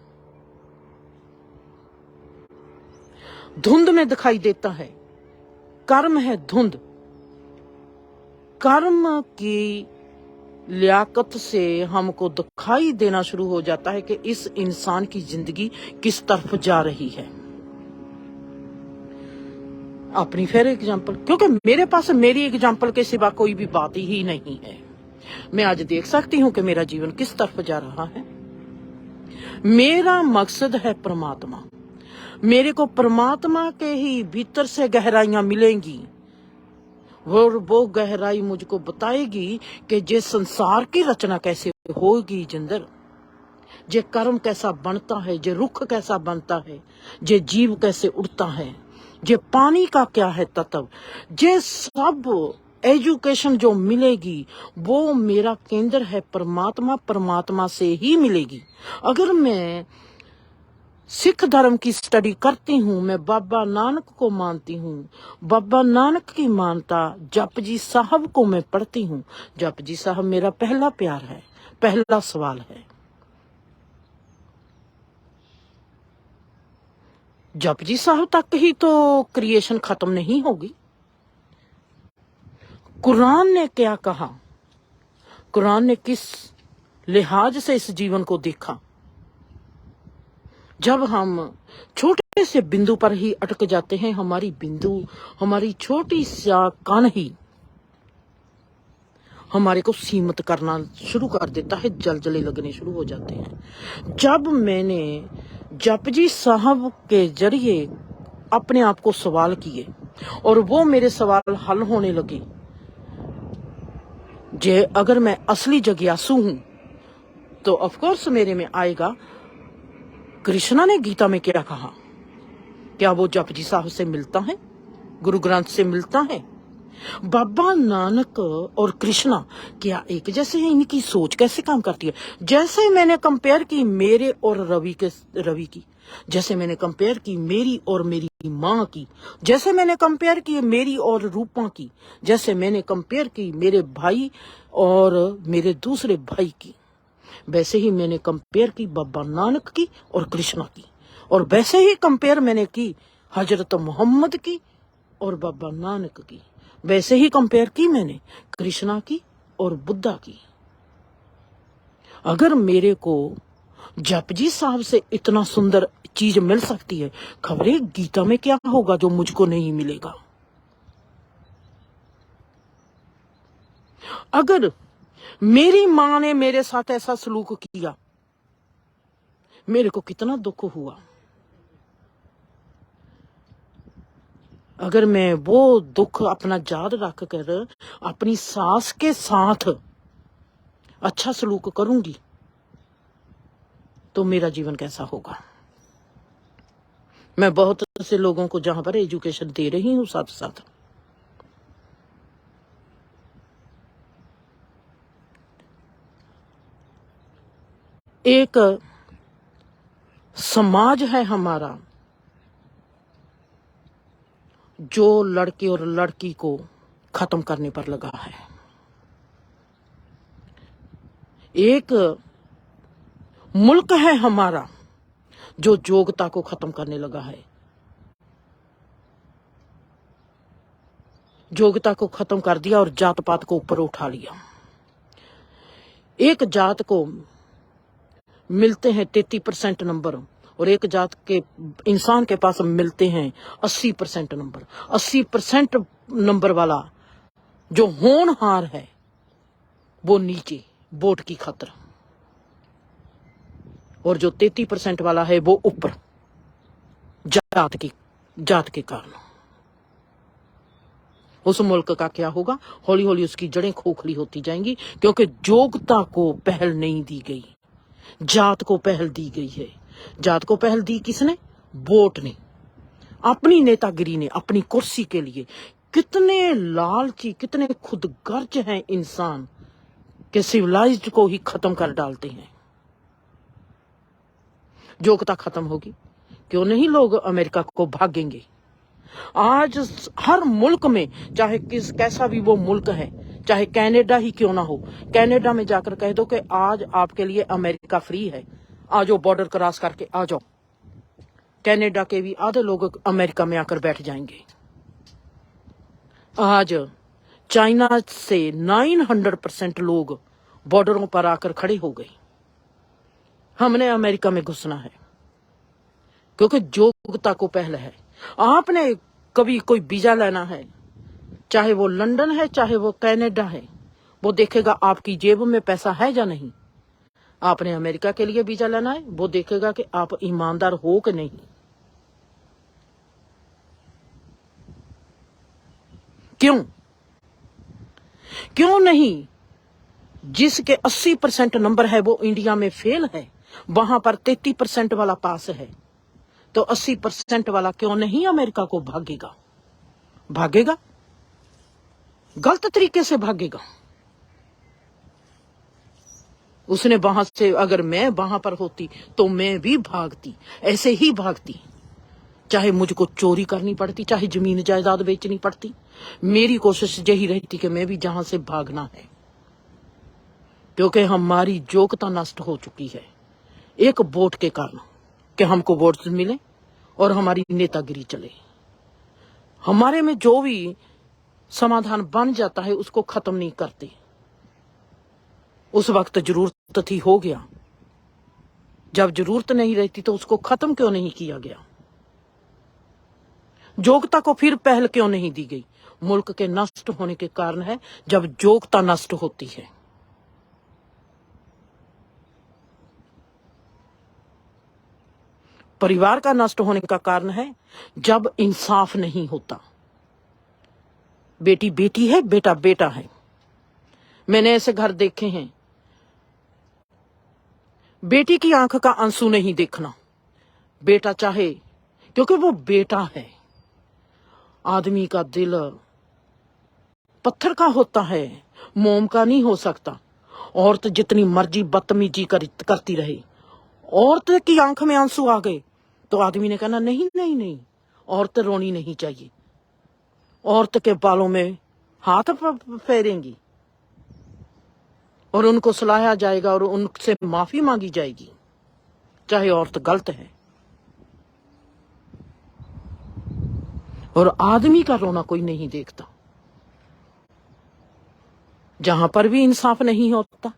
धुंध में दिखाई देता है। कर्म है धुंध। कर्म की लियाकत से हमको दिखाई देना शुरू हो जाता है कि इस इंसान की जिंदगी किस तरफ जा रही है। अपनी फिर एग्जाम्पल, क्योंकि मेरे पास मेरी एग्जाम्पल के सिवा कोई भी बात ही नहीं है। मैं आज देख सकती हूं कि मेरा जीवन किस तरफ जा रहा है। मेरा मकसद है परमात्मा। मेरे को परमात्मा के ही भीतर से गहराइयां मिलेंगी और वो गहराई मुझको बताएगी कि जे संसार की रचना कैसे होगी जिंदर, जे कर्म कैसा बनता है, जे रुख कैसा बनता है, जे जीव कैसे उड़ता है, जे पानी का क्या है तत्व, जे सब एजुकेशन जो मिलेगी वो मेरा केंद्र है परमात्मा, परमात्मा से ही मिलेगी। अगर मैं सिख धर्म की स्टडी करती हूँ, मैं बाबा नानक को मानती हूँ, बाबा नानक की मानता जपजी साहब को मैं पढ़ती हूँ। जपजी साहब मेरा पहला प्यार है, पहला सवाल है। जपजी साहब तक ही तो क्रिएशन खत्म नहीं होगी। कुरान ने क्या कहा, कुरान ने किस लिहाज से इस जीवन को देखा। जब हम छोटे से बिंदु पर ही अटक जाते हैं, हमारी बिंदु, हमारी छोटी सा कण ही हमारे को सीमित करना शुरू कर देता है, जलजले लगने शुरू हो जाते हैं। जब मैंने जपजी साहब के जरिए अपने आप को सवाल किए और वो मेरे सवाल हल होने लगे, जे अगर मैं असली जिज्ञासु हूं तो ऑफ कोर्स मेरे में आएगा कृष्णा ने गीता में क्या कहा। क्या वो जपजी साहब से मिलता है, गुरु ग्रंथ से मिलता है? बाबा नानक और कृष्णा क्या एक जैसे हैं? इनकी सोच कैसे काम करती है? जैसे मैंने कंपेयर की मेरे और रवि की, जैसे मैंने कंपेयर की मेरी और मेरी माँ की, जैसे मैंने कंपेयर की मेरी और रूपा की, जैसे मैंने कंपेयर की मेरे भाई और मेरे दूसरे भाई की, वैसे ही मैंने कंपेयर की बाबा नानक की और कृष्णा की, और वैसे ही कंपेयर मैंने की हजरत मोहम्मद की और बाबा नानक की, वैसे ही कंपेयर की मैंने कृष्णा की और बुद्धा की। अगर मेरे को जपजी साहब से इतना सुंदर चीज मिल सकती है, खबरें गीता में क्या होगा जो मुझको नहीं मिलेगा। अगर मेरी मां ने मेरे साथ ऐसा सलूक किया, मेरे को कितना दुख हुआ। अगर मैं वो दुख अपना याद रख कर अपनी सास के साथ अच्छा सलूक करूंगी तो मेरा जीवन कैसा होगा। मैं बहुत से लोगों को जहां पर एजुकेशन दे रही हूं, साथ साथ एक समाज है हमारा जो लड़के और लड़की को खत्म करने पर लगा है। एक मुल्क है हमारा जो योग्यता को खत्म करने लगा है, योग्यता को खत्म कर दिया और जात पात को ऊपर उठा लिया। एक जात को मिलते हैं 33% नंबर और एक जात के इंसान के पास मिलते हैं 80% नंबर। 80% नंबर वाला जो होनहार है वो नीचे वोट की खातिर, और जो 33% वाला है वो ऊपर जात के कारण। उस मुल्क का क्या होगा? हौली हौली उसकी जड़ें खोखली होती जाएंगी, क्योंकि योग्यता को पहल नहीं दी गई। जात को पहल दी गई है। जात को पहल दी किसने? वोट ने, अपनी नेतागिरी ने, अपनी कुर्सी के लिए। कितने लालची, कितने खुदगर्ज हैं इंसान कि सिविलाइज्ड को ही खत्म कर डालते हैं। योग्यता खत्म होगी, क्यों नहीं लोग अमेरिका को भागेंगे। आज हर मुल्क में, चाहे कैसा भी वो मुल्क है, चाहे कनाडा ही क्यों ना हो, कनाडा में जाकर कह दो कि आज आपके लिए अमेरिका फ्री है, आ जाओ, बॉर्डर क्रॉस करके आ जाओ। कनाडा के भी आधे लोग अमेरिका में आकर बैठ जाएंगे। आज चाइना से 900% लोग बॉर्डरों पर आकर खड़े हो गए। हमने अमेरिका में घुसना है क्योंकि योग्यता को पहल है। आपने कभी कोई वीजा लेना है, चाहे वो लंदन है, चाहे वो कनाडा है, वो देखेगा आपकी जेब में पैसा है या नहीं। आपने अमेरिका के लिए वीजा लेना है, वो देखेगा कि आप ईमानदार हो कि नहीं। क्यों नहीं? जिसके 80% नंबर है वो इंडिया में फेल है, वहां पर 33% वाला पास है, तो 80% वाला क्यों नहीं अमेरिका को भागेगा? भागेगा, गलत तरीके से भागेगा। उसने वहां से, अगर मैं वहां पर होती तो मैं भी भागती, ऐसे ही भागती, चाहे मुझको चोरी करनी पड़ती, चाहे जमीन जायदाद बेचनी पड़ती। मेरी कोशिश यही रहती कि मैं भी जहां से भागना है, क्योंकि हमारी योग्यता नष्ट हो चुकी है एक वोट के कारण, कि हमको वोट मिले और हमारी नेतागिरी चले। हमारे में जो भी समाधान बन जाता है उसको खत्म नहीं करते। उस वक्त जरूरत थी, हो गया। जब जरूरत नहीं रहती तो उसको खत्म क्यों नहीं किया गया? योग्यता को फिर पहल क्यों नहीं दी गई? मुल्क के नष्ट होने के कारण है, जब योग्यता नष्ट होती है। परिवार का नष्ट होने का कारण है जब इंसाफ नहीं होता। बेटी बेटी है, बेटा बेटा है। मैंने ऐसे घर देखे हैं, बेटी की आंख का आंसू नहीं देखना, बेटा चाहे, क्योंकि वो बेटा है। आदमी का दिल पत्थर का होता है, मोम का नहीं हो सकता। औरत जितनी मर्जी बदतमीजी करती रहे, औरत की आंख में आंसू आ गए तो आदमी ने कहना नहीं नहीं नहीं, औरत रोनी नहीं चाहिए। औरत के बालों में हाथ फेरेंगी और उनको सुलाया जाएगा और उनसे माफी मांगी जाएगी, चाहे औरत गलत है। और आदमी का रोना कोई नहीं देखता। जहां पर भी इंसाफ नहीं होता,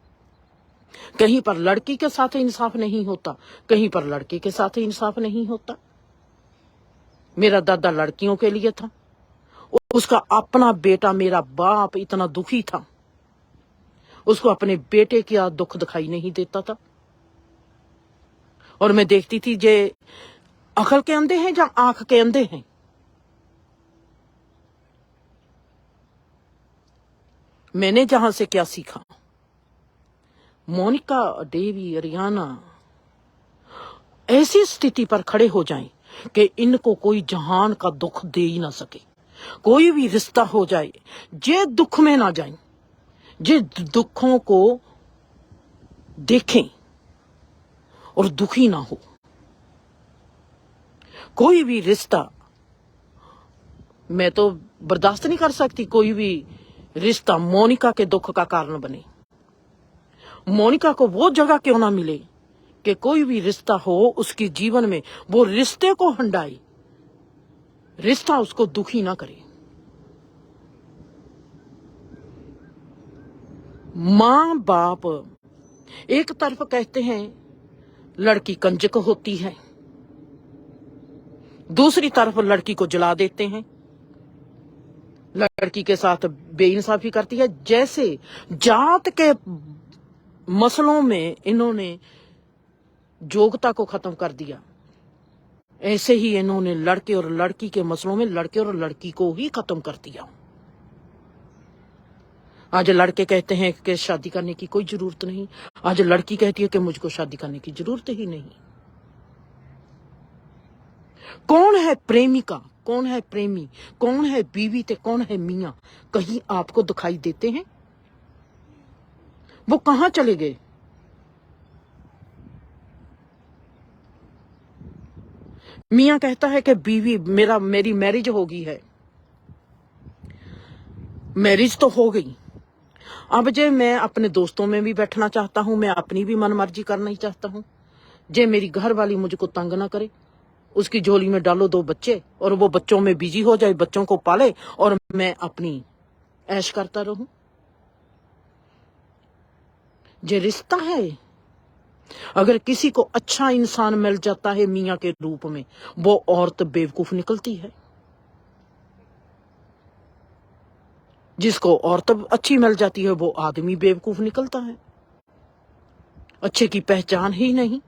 कहीं पर लड़की के साथ इंसाफ नहीं होता, कहीं पर लड़के के साथ इंसाफ नहीं होता। मेरा दादा लड़कियों के लिए था, उसका अपना बेटा, मेरा बाप इतना दुखी था, उसको अपने बेटे का दुख दिखाई नहीं देता था। और मैं देखती थी जे अकल के अंधे हैं या आंख के अंधे हैं। मैंने जहां से क्या सीखा, मोनिका, डेवी, अरियाना ऐसी स्थिति पर खड़े हो जाएं कि इनको कोई जहान का दुख दे ही ना सके। कोई भी रिश्ता हो जाए, जे दुख में ना जाएं, जे दुखों को देखें और दुखी ना हो। कोई भी रिश्ता मैं तो बर्दाश्त नहीं कर सकती, कोई भी रिश्ता मोनिका के दुख का कारण बने। मोनिका को वो जगह क्यों ना मिले कि कोई भी रिश्ता हो उसके जीवन में, वो रिश्ते को हंडाए, रिश्ता उसको दुखी ना करे। मां बाप एक तरफ कहते हैं लड़की कंजक होती है, दूसरी तरफ लड़की को जला देते हैं, लड़की के साथ बेइंसाफी करती है। जैसे जात के मसलों में इन्होंने योग्यता को खत्म कर दिया, ऐसे ही इन्होंने लड़के और लड़की के मसलों में लड़के और लड़की को ही खत्म कर दिया। आज लड़के कहते हैं कि शादी करने की कोई जरूरत नहीं, आज लड़की कहती है कि मुझको शादी करने की जरूरत ही नहीं। कौन है प्रेमिका, कौन है प्रेमी, कौन है बीवी ते कौन है मियां, कहीं आपको दिखाई देते हैं? वो कहां चले गए? मियां कहता है कि बीवी मेरी मैरिज हो गई है। मैरिज तो हो गई, अब जे मैं अपने दोस्तों में भी बैठना चाहता हूं, मैं अपनी भी मनमर्जी करना ही चाहता हूं। जे मेरी घर वाली मुझको तंग ना करे, उसकी झोली में डालो 2 बच्चे और वो बच्चों में बिजी हो जाए, बच्चों को पाले और मैं अपनी ऐश करता रहूं। जे रिश्ता है, अगर किसी को अच्छा इंसान मिल जाता है मियां के रूप में, वो औरत बेवकूफ निकलती है। जिसको औरत अच्छी मिल जाती है वो आदमी बेवकूफ निकलता है। अच्छे की पहचान ही नहीं।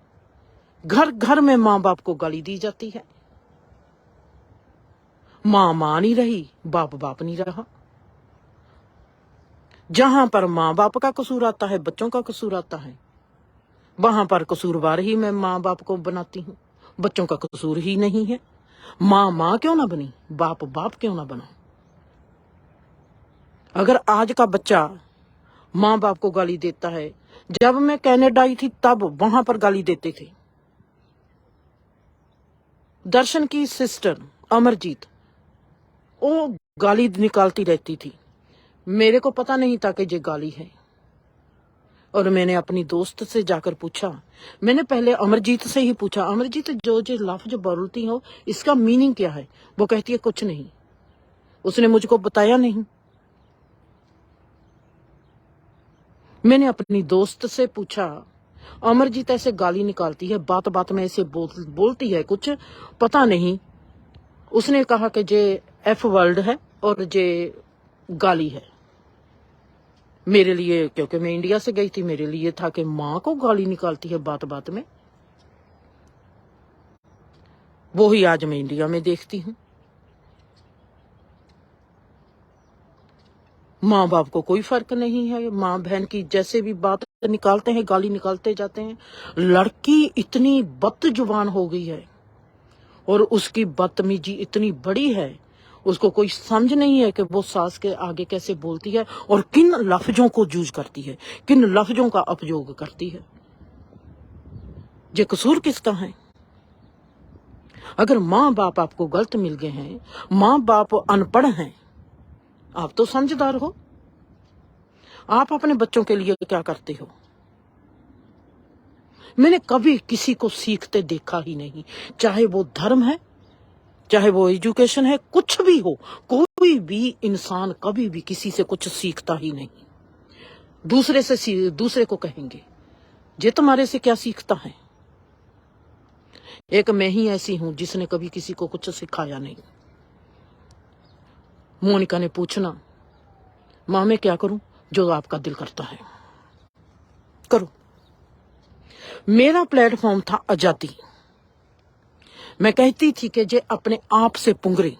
घर घर में माँ बाप को गाली दी जाती है। माँ माँ नहीं रही, बाप बाप नहीं रहा। जहां पर माँ बाप का कसूर आता है, बच्चों का कसूर आता है, वहां पर कसूरवार ही मैं माँ बाप को बनाती हूँ। बच्चों का कसूर ही नहीं है। माँ माँ क्यों ना बनी, बाप बाप क्यों ना बना। अगर आज का बच्चा माँ बाप को गाली देता है, जब मैं कनाडा आई थी तब वहां पर गाली देते थे। दर्शन की सिस्टर अमरजीत, वो गाली निकालती रहती थी। मेरे को पता नहीं था कि ये गाली है, और मैंने अपनी दोस्त से जाकर पूछा। मैंने पहले अमरजीत से ही पूछा, अमरजीत जो लफ्ज बोलती हो इसका मीनिंग क्या है? वो कहती है कुछ नहीं। उसने मुझको बताया नहीं। मैंने अपनी दोस्त से पूछा, अमरजीत ऐसे गाली निकालती है, बात बात में ऐसे बोलती है, कुछ पता नहीं। उसने कहा कि जे एफ वर्ड है और जे गाली है। मेरे लिए, क्योंकि मैं इंडिया से गई थी, मेरे लिए था कि माँ को गाली निकालती है बात बात में। वो ही आज मैं इंडिया में देखती हूँ। माँ बाप को कोई फर्क नहीं है। माँ बहन की जैसे भी बात निकालते हैं, गाली निकालते जाते हैं। लड़की इतनी बदजुबान हो गई है और उसकी बदतमीजी इतनी बड़ी है, उसको कोई समझ नहीं है कि वो सास के आगे कैसे बोलती है और किन लफ्जों को यूज करती है, किन लफ्जों का उपयोग करती है। ये कसूर किसका है? अगर माँ बाप आपको गलत मिल गए हैं, माँ बाप अनपढ़ हैं, आप तो समझदार हो, आप अपने बच्चों के लिए क्या करते हो? मैंने कभी किसी को सीखते देखा ही नहीं, चाहे वो धर्म है, चाहे वो एजुकेशन है, कुछ भी हो। कोई भी इंसान कभी भी किसी से कुछ सीखता ही नहीं। दूसरे को कहेंगे ये तुम्हारे से क्या सीखता है। एक मैं ही ऐसी हूं जिसने कभी किसी को कुछ सिखाया नहीं। मोनिका ने पूछना, मां मैं क्या करूं? जो आपका दिल करता है करो। मेरा प्लेटफॉर्म था आजादी। मैं कहती थी कि जे अपने आप से पुंगरे,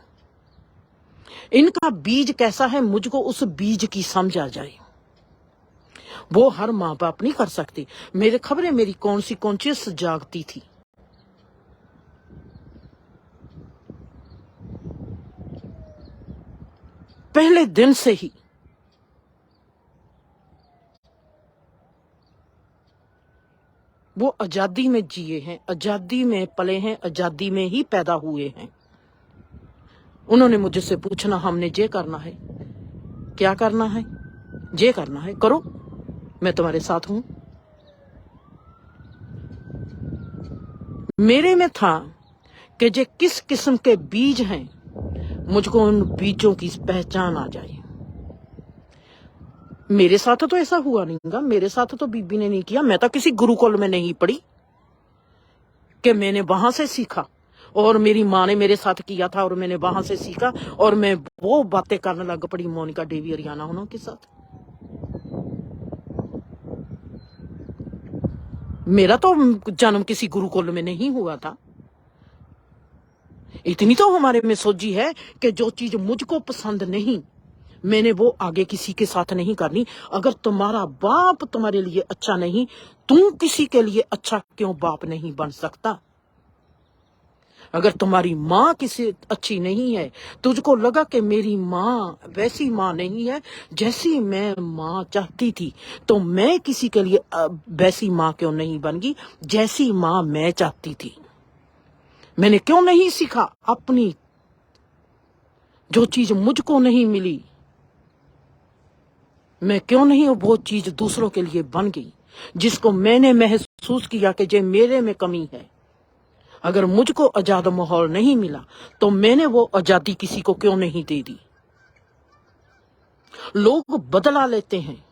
इनका बीज कैसा है, मुझको उस बीज की समझ आ जाए। वो हर माँ बाप नहीं कर सकती। मेरे खबरें मेरी कौन सी कॉन्शियस जागती थी। पहले दिन से ही वो आजादी में जिए हैं, आजादी में पले हैं, आजादी में ही पैदा हुए हैं। उन्होंने मुझसे पूछना, हमने ये करना है, क्या करना है? ये करना है, करो, मैं तुम्हारे साथ हूं। मेरे में था कि जे किस किस्म के बीज हैं, मुझको उन बीजों की पहचान आ जाए। मेरे साथ तो ऐसा हुआ नहीं, मेरे साथ तो बीबी ने नहीं किया। मैं तो किसी गुरुकुल में नहीं पढ़ी कि मैंने वहां से सीखा और मेरी माँ ने मेरे साथ किया था और मैंने वहां से सीखा और मैं वो बातें करने लग पड़ी मोनिका डेवी हरियाणा उन्हों के साथ। मेरा तो जन्म किसी गुरुकुल में नहीं हुआ था। इतनी तो हमारे में सोची है कि जो चीज मुझको पसंद नहीं मैंने वो आगे किसी के साथ नहीं करनी। अगर तुम्हारा बाप तुम्हारे लिए अच्छा नहीं, तू किसी के लिए अच्छा क्यों बाप नहीं बन सकता? अगर तुम्हारी माँ किसी अच्छी नहीं है, तुझको लगा कि मेरी माँ वैसी माँ नहीं है जैसी मैं माँ चाहती थी, तो मैं किसी के लिए वैसी माँ क्यों नहीं बन गई जैसी माँ मैं चाहती थी? मैंने क्यों नहीं सीखा अपनी, जो चीज मुझको नहीं मिली, मैं क्यों नहीं वो चीज दूसरों के लिए बन गई, जिसको मैंने महसूस किया कि जे मेरे में कमी है। अगर मुझको आजाद माहौल नहीं मिला तो मैंने वो आजादी किसी को क्यों नहीं दे दी? लोग बदला लेते हैं,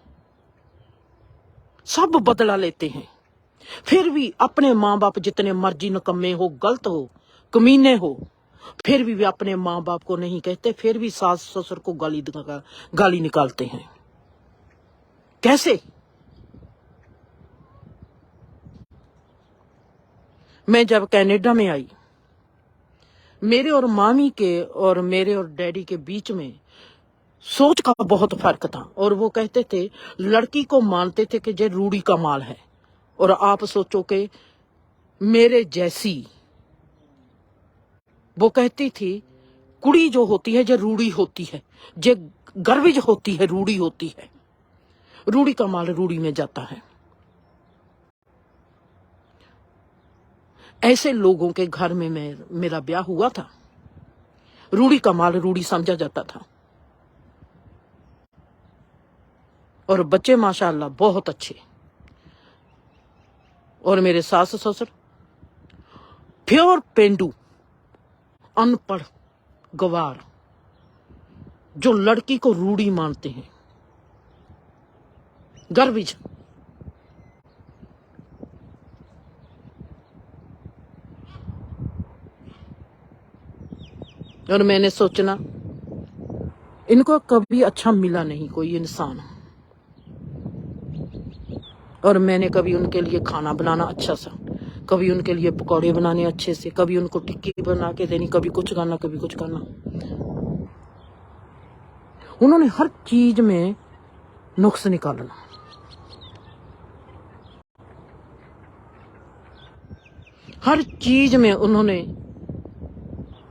सब बदला लेते हैं, फिर भी अपने माँ बाप जितने मर्जी निकम्मे हो, गलत हो, कमीने हो, फिर भी वे अपने माँ बाप को नहीं कहते, फिर भी सास ससुर को गाली निकालते हैं। कैसे? मैं जब कनाडा में आई, मेरे और मामी के और मेरे और डैडी के बीच में सोच का बहुत फर्क था। और वो कहते थे, लड़की को मानते थे कि जे रूढ़ी का माल है, और आप सोचो कि मेरे जैसी, वो कहती थी कुड़ी जो होती है जे रूढ़ी होती है, जे गर्विज होती है, रूढ़ी होती है, रूढ़ी का माल रूढ़ी में जाता है। ऐसे लोगों के घर में मेरा ब्याह हुआ था। रूढ़ी का माल रूढ़ी समझा जाता था। और बच्चे माशाअल्लाह बहुत अच्छे। और मेरे सास ससुर प्योर पेंडू, अनपढ़ गवार, जो लड़की को रूढ़ी मानते हैं, गर्विज। और मैंने सोचना, इनको कभी अच्छा मिला नहीं कोई इंसान। और मैंने कभी उनके लिए खाना बनाना अच्छा सा, कभी उनके लिए पकौड़े बनाने अच्छे से, कभी उनको टिक्की बना के देनी, कभी कुछ करना, कभी कुछ करना। उन्होंने हर चीज में नुक्स निकालना, हर चीज में उन्होंने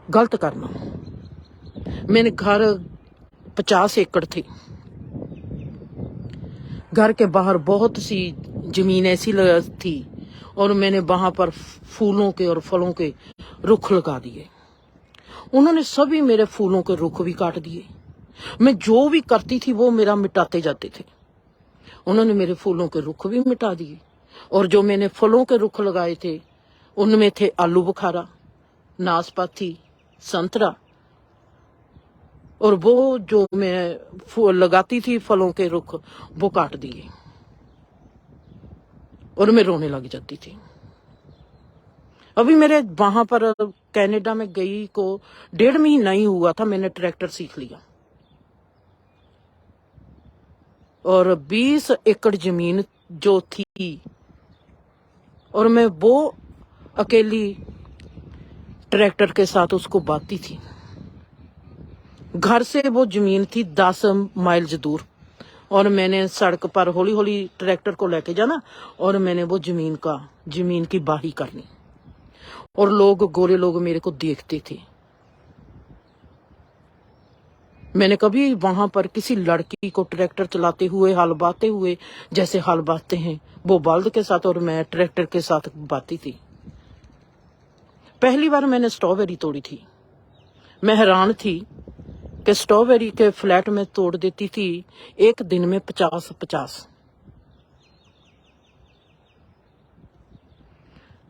गलत करना। मैंने घर 50 एकड़ थी, घर के बाहर बहुत सी जमीन ऐसी थी, और मैंने वहां पर फूलों के और फलों के रुख लगा दिए। उन्होंने सभी मेरे फूलों के रुख भी काट दिए। मैं जो भी करती थी वो मेरा मिटाते जाते थे। उन्होंने मेरे फूलों के रुख भी मिटा दिए। और जो मैंने फलों के रुख लगाए थे, उनमें थे आलू बुखारा, नाशपाती, संतरा। और वो जो मैं लगाती थी फलों के रुख, वो काट दिए। और मैं रोने लग जाती थी। अभी मेरे वहां पर कनाडा में गई को 1.5 महीना ही हुआ था, मैंने ट्रैक्टर सीख लिया। और 20 एकड़ जमीन जो थी, और मैं वो अकेली ट्रैक्टर के साथ उसको बांटती थी। घर से वो जमीन थी 10 माइल्स दूर, और मैंने सड़क पर हौली हौली ट्रैक्टर को लेके जाना, और मैंने वो जमीन की बाही करनी। और लोग, गोरे लोग मेरे को देखते थे। मैंने कभी वहां पर किसी लड़की को ट्रैक्टर चलाते हुए, हल बाते हुए, जैसे हल बाते हैं वो बल्द के साथ, और मैं ट्रैक्टर के साथ बाती थी। पहली बार मैंने स्ट्रॉबेरी तोड़ी थी। मैं हैरान थी कि स्ट्रॉबेरी के फ्लैट में तोड़ देती थी एक दिन में 50-50।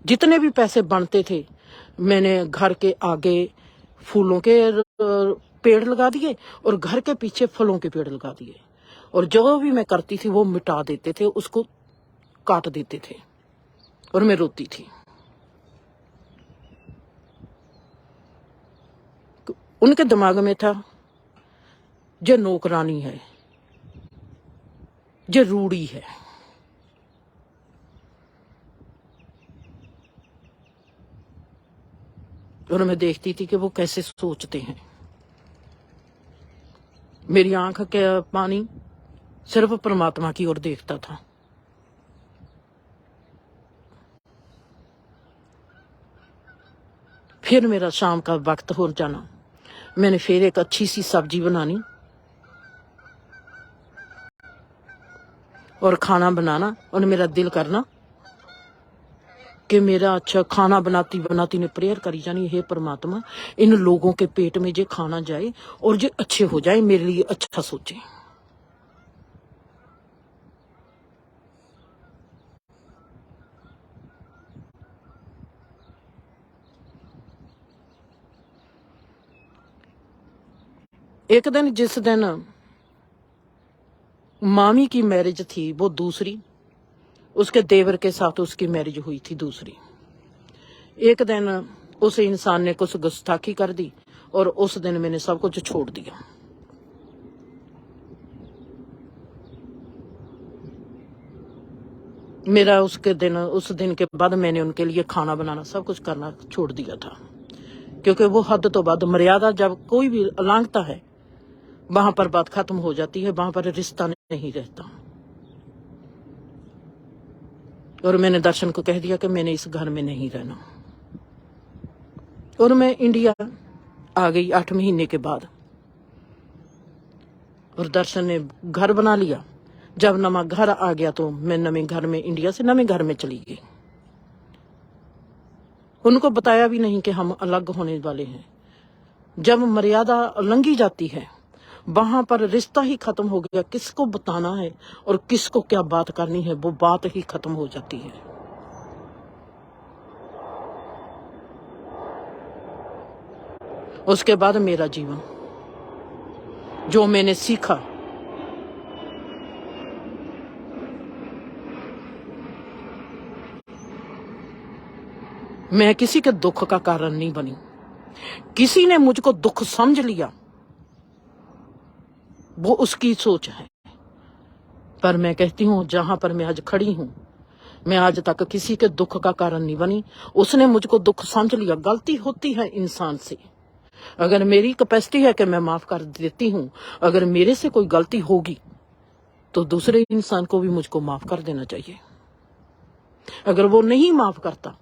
जितने भी पैसे बनते थे, मैंने घर के आगे फूलों के पेड़ लगा दिए, और घर के पीछे फलों के पेड़ लगा दिए। और जो भी मैं करती थी वो मिटा देते थे, उसको काट देते थे, और मैं रोती थी। उनके दिमाग में था, जो नौकरानी है, जो रूढ़ी है। और मैं देखती थी कि वो कैसे सोचते हैं। मेरी आंख के पानी सिर्फ परमात्मा की ओर देखता था। फिर मेरा शाम का वक्त हो जाना, मैंने फिर एक अच्छी सी सब्जी बनानी और खाना बनाना, और मेरा दिल करना कि मेरा अच्छा खाना बनाती बनाती ने प्रेयर करी जानी, हे परमात्मा इन लोगों के पेट में जे खाना जाए और जे अच्छे हो जाए, मेरे लिए अच्छा सोचे। एक दिन जिस दिन मामी की मैरिज थी, वो दूसरी, उसके देवर के साथ उसकी मैरिज हुई थी दूसरी। एक दिन उस इंसान ने कुछ गुस्ताखी कर दी और उस दिन मैंने सब कुछ छोड़ दिया। मेरा उस दिन के बाद मैंने उनके लिए खाना बनाना सब कुछ करना छोड़ दिया था, क्योंकि वो हद तो बाद मर्यादा जब कोई भी लांघता है वहां पर बात खत्म हो जाती है, वहां पर रिश्ता नहीं रहता। और मैंने दर्शन को कह दिया कि मैंने इस घर में नहीं रहना, और मैं इंडिया आ गई 8 महीने के बाद। और दर्शन ने घर बना लिया। जब नवा घर आ गया तो मैं नवे घर में, इंडिया से नवे घर में चली गई। उनको बताया भी नहीं कि हम अलग होने वाले हैं। जब मर्यादा उल्लंघी जाती है वहां पर रिश्ता ही खत्म हो गया। किसको बताना है और किसको क्या बात करनी है, वो बात ही खत्म हो जाती है। उसके बाद मेरा जीवन, जो मैंने सीखा, मैं किसी के दुख का कारण नहीं बनी। किसी ने मुझको दुख समझ लिया, वो उसकी सोच है। पर मैं कहती हूं, जहां पर मैं आज खड़ी हूं, मैं आज तक किसी के दुख का कारण नहीं बनी। उसने मुझको दुख समझ लिया। गलती होती है इंसान से, अगर मेरी कैपेसिटी है कि मैं माफ कर देती हूं, अगर मेरे से कोई गलती होगी तो दूसरे इंसान को भी मुझको माफ कर देना चाहिए। अगर वो नहीं माफ करता,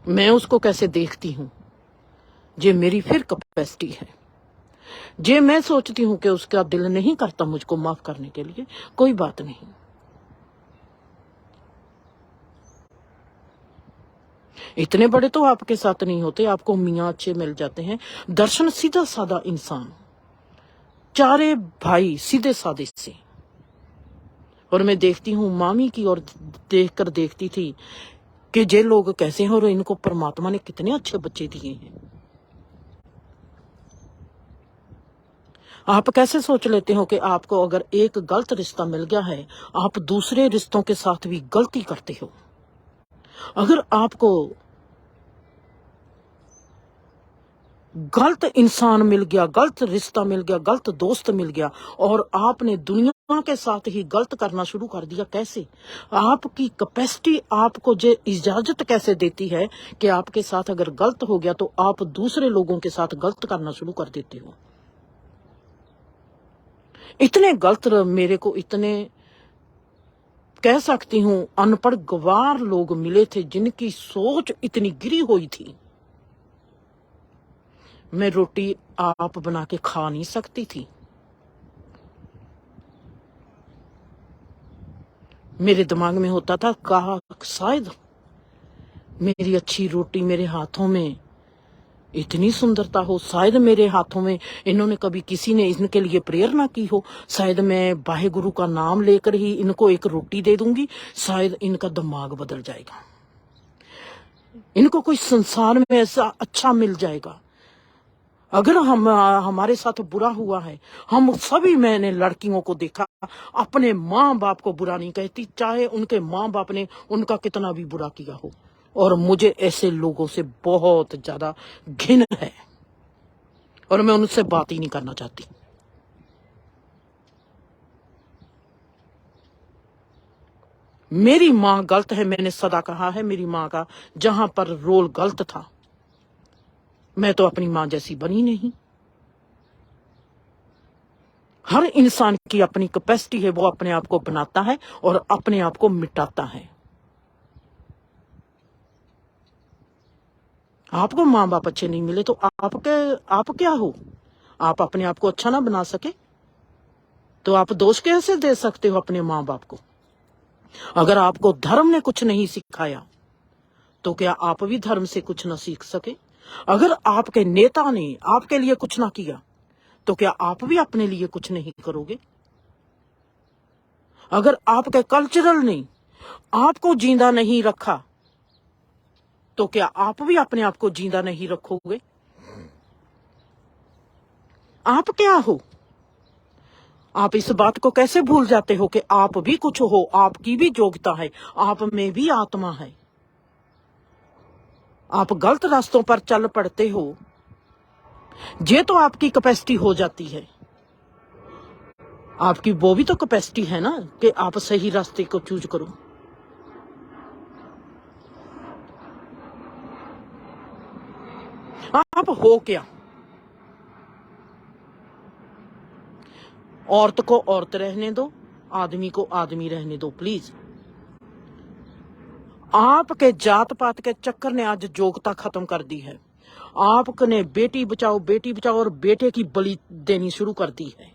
मैं उसको कैसे देखती हूं? जे मेरी फिर कैपेसिटी है। जे मैं सोचती हूं कि उसका दिल नहीं करता मुझको माफ करने के लिए, कोई बात नहीं। इतने बड़े तो आपके साथ नहीं होते, आपको मियाँ अच्छे मिल जाते हैं। दर्शन सीधा साधा इंसान, चारे भाई सीधे साधे से। और मैं देखती हूँ मामी की ओर देखकर देखती थी कि जे लोग कैसे हैं और इनको परमात्मा ने कितने अच्छे बच्चे दिए हैं। आप कैसे सोच लेते हो कि आपको अगर एक गलत रिश्ता मिल गया है, आप दूसरे रिश्तों के साथ भी गलती करते हो। अगर आपको गलत इंसान मिल गया, गलत रिश्ता मिल गया, गलत दोस्त मिल गया, और आपने दुनिया के साथ ही गलत करना शुरू कर दिया, कैसे? आपकी कैपेसिटी आपको जो इजाजत कैसे देती है कि आपके साथ अगर गलत हो गया तो आप दूसरे लोगों के साथ गलत करना शुरू कर देते हो। इतने गलत मेरे को, इतने कह सकती हूं अनपढ़ गवार लोग मिले थे जिनकी सोच इतनी गिरी हुई थी। मैं रोटी आप बना के खा नहीं सकती थी। मेरे दिमाग में होता था, कहा शायद मेरी अच्छी रोटी मेरे हाथों में इतनी सुंदरता हो, शायद मेरे हाथों में इन्होंने कभी किसी ने इनके लिए प्रेयर ना की हो, शायद मैं वाहे गुरु का नाम लेकर ही इनको एक रोटी दे दूंगी, शायद इनका दिमाग बदल जाएगा, इनको कोई संसार में ऐसा अच्छा मिल जाएगा। अगर हमारे साथ बुरा हुआ है, हम सभी, मैंने लड़कियों को देखा, अपने माँ बाप को बुरा नहीं कहती, चाहे उनके माँ बाप ने उनका कितना भी बुरा किया हो। और मुझे ऐसे लोगों से बहुत ज्यादा घिन है और मैं उनसे बात ही नहीं करना चाहती। मेरी माँ गलत है, मैंने सदा कहा है, मेरी माँ का जहां पर रोल गलत था, मैं तो अपनी माँ जैसी बनी नहीं। हर इंसान की अपनी कैपेसिटी है, वो अपने आप को बनाता है और अपने आप को मिटाता है। आपको माँ बाप अच्छे नहीं मिले तो आप क्या हो? आप अपने आप को अच्छा ना बना सके तो आप दोष कैसे दे सकते हो अपने माँ बाप को? अगर आपको धर्म ने कुछ नहीं सिखाया तो क्या आप भी धर्म से कुछ ना सीख सके? अगर आपके नेता ने आपके लिए कुछ ना किया तो क्या आप भी अपने लिए कुछ नहीं करोगे? अगर आपके कल्चरल ने आपको जिंदा नहीं रखा तो क्या आप भी अपने आप को जिंदा नहीं रखोगे? आप क्या हो? आप इस बात को कैसे भूल जाते हो कि आप भी कुछ हो, आपकी भी योग्यता है, आप में भी आत्मा है। आप गलत रास्तों पर चल पड़ते हो, ये तो आपकी कैपेसिटी हो जाती है। आपकी वो भी तो कैपेसिटी है ना कि आप सही रास्ते को चूज करो। आप हो क्या? औरत को औरत रहने दो, आदमी को आदमी रहने दो प्लीज। आपके जात पात के चक्कर ने आज योग्यता खत्म कर दी है। आपने बेटी बचाओ और बेटे की बलि देनी शुरू कर दी है।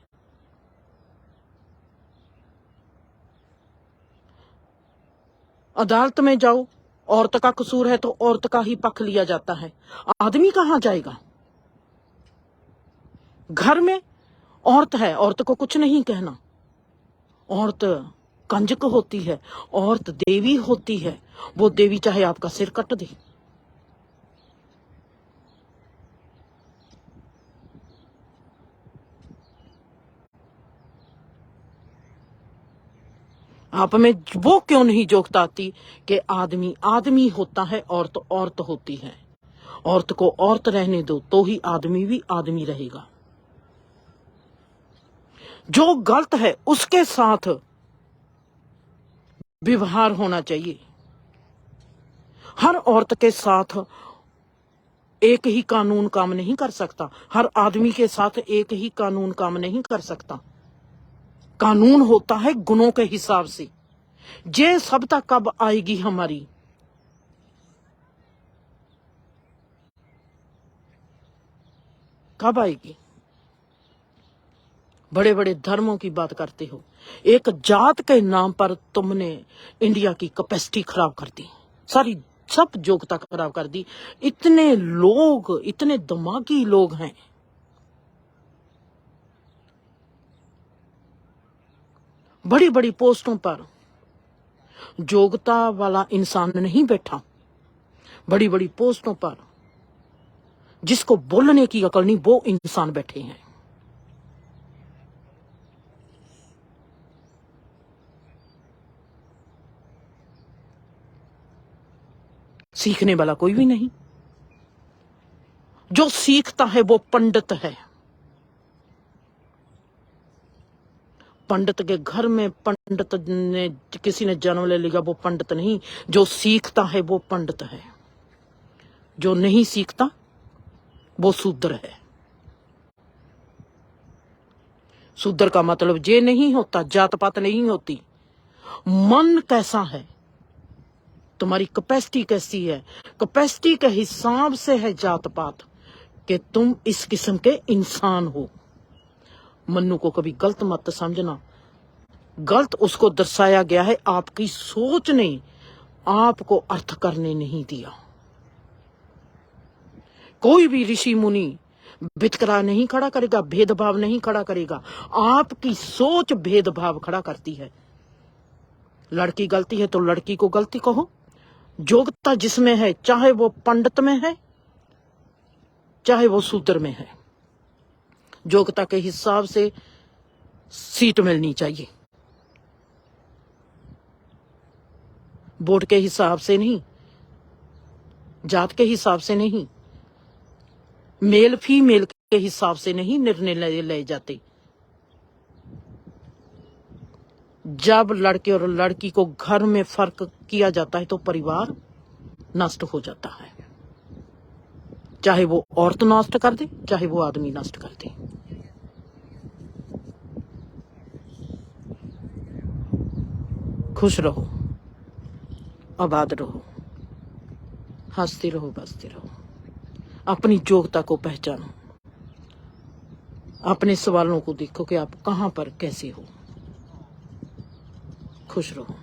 अदालत में जाओ, औरत का कसूर है तो औरत का ही पक्ष लिया जाता है। आदमी कहां जाएगा? घर में औरत है, औरत को कुछ नहीं कहना। औरत कंजक होती है, औरत देवी होती है। वो देवी चाहे आपका सिर कट दे। आप में वो क्यों नहीं जोगता आती कि आदमी आदमी होता है, औरत औरत होती है। औरत को औरत रहने दो तो ही आदमी भी आदमी रहेगा। जो गलत है उसके साथ व्यवहार होना चाहिए। हर औरत के साथ एक ही कानून काम नहीं कर सकता, हर आदमी के साथ एक ही कानून काम नहीं कर सकता। कानून होता है गुणों के हिसाब से। ये सभ्यता कब आएगी हमारी? कब आएगी? बड़े बड़े धर्मों की बात करते हो, एक जात के नाम पर तुमने इंडिया की कैपेसिटी खराब कर दी, सारी सब योग्यता खराब कर दी। इतने लोग, इतने दिमागी लोग हैं, बड़ी बड़ी पोस्टों पर योग्यता वाला इंसान नहीं बैठा। बड़ी बड़ी पोस्टों पर जिसको बोलने की अकल नहीं, वो इंसान बैठे हैं। सीखने वाला कोई भी नहीं। जो सीखता है वो पंडित है। पंडित के घर में पंडित ने किसी ने जन्म ले लिया, वो पंडित नहीं। जो सीखता है वो पंडित है। जो नहीं सीखता वो शूद्र है। शूद्र का मतलब ये नहीं होता, जात पात नहीं होती। मन कैसा है, तुम्हारी कैपेसिटी कैसी है, कैपेसिटी के हिसाब से है जात पात कि तुम इस किस्म के इंसान हो। मन्नू को कभी गलत मत समझना। गलत उसको दर्शाया गया है, आपकी सोच ने आपको अर्थ करने नहीं दिया। कोई भी ऋषि मुनि वितकरा नहीं खड़ा करेगा, भेदभाव नहीं खड़ा करेगा। आपकी सोच भेदभाव खड़ा करती है। लड़की गलती है तो लड़की को गलती कहो। योग्यता जिसमें है, चाहे वो पंडित में है चाहे वो शूद्र में है, योग्यता के हिसाब से सीट मिलनी चाहिए। वोट के हिसाब से नहीं, जात के हिसाब से नहीं, मेल फीमेल के हिसाब से नहीं निर्णय ले जाते। जब लड़के और लड़की को घर में फर्क किया जाता है तो परिवार नष्ट हो जाता है। चाहे वो औरत नष्ट कर दे, चाहे वो आदमी नष्ट कर दे। खुश रहो, आबाद रहो, हंसते रहो, बसते रहो। अपनी योग्यता को पहचानो, अपने सवालों को देखो कि आप कहाँ पर कैसे हो। खुश रहो।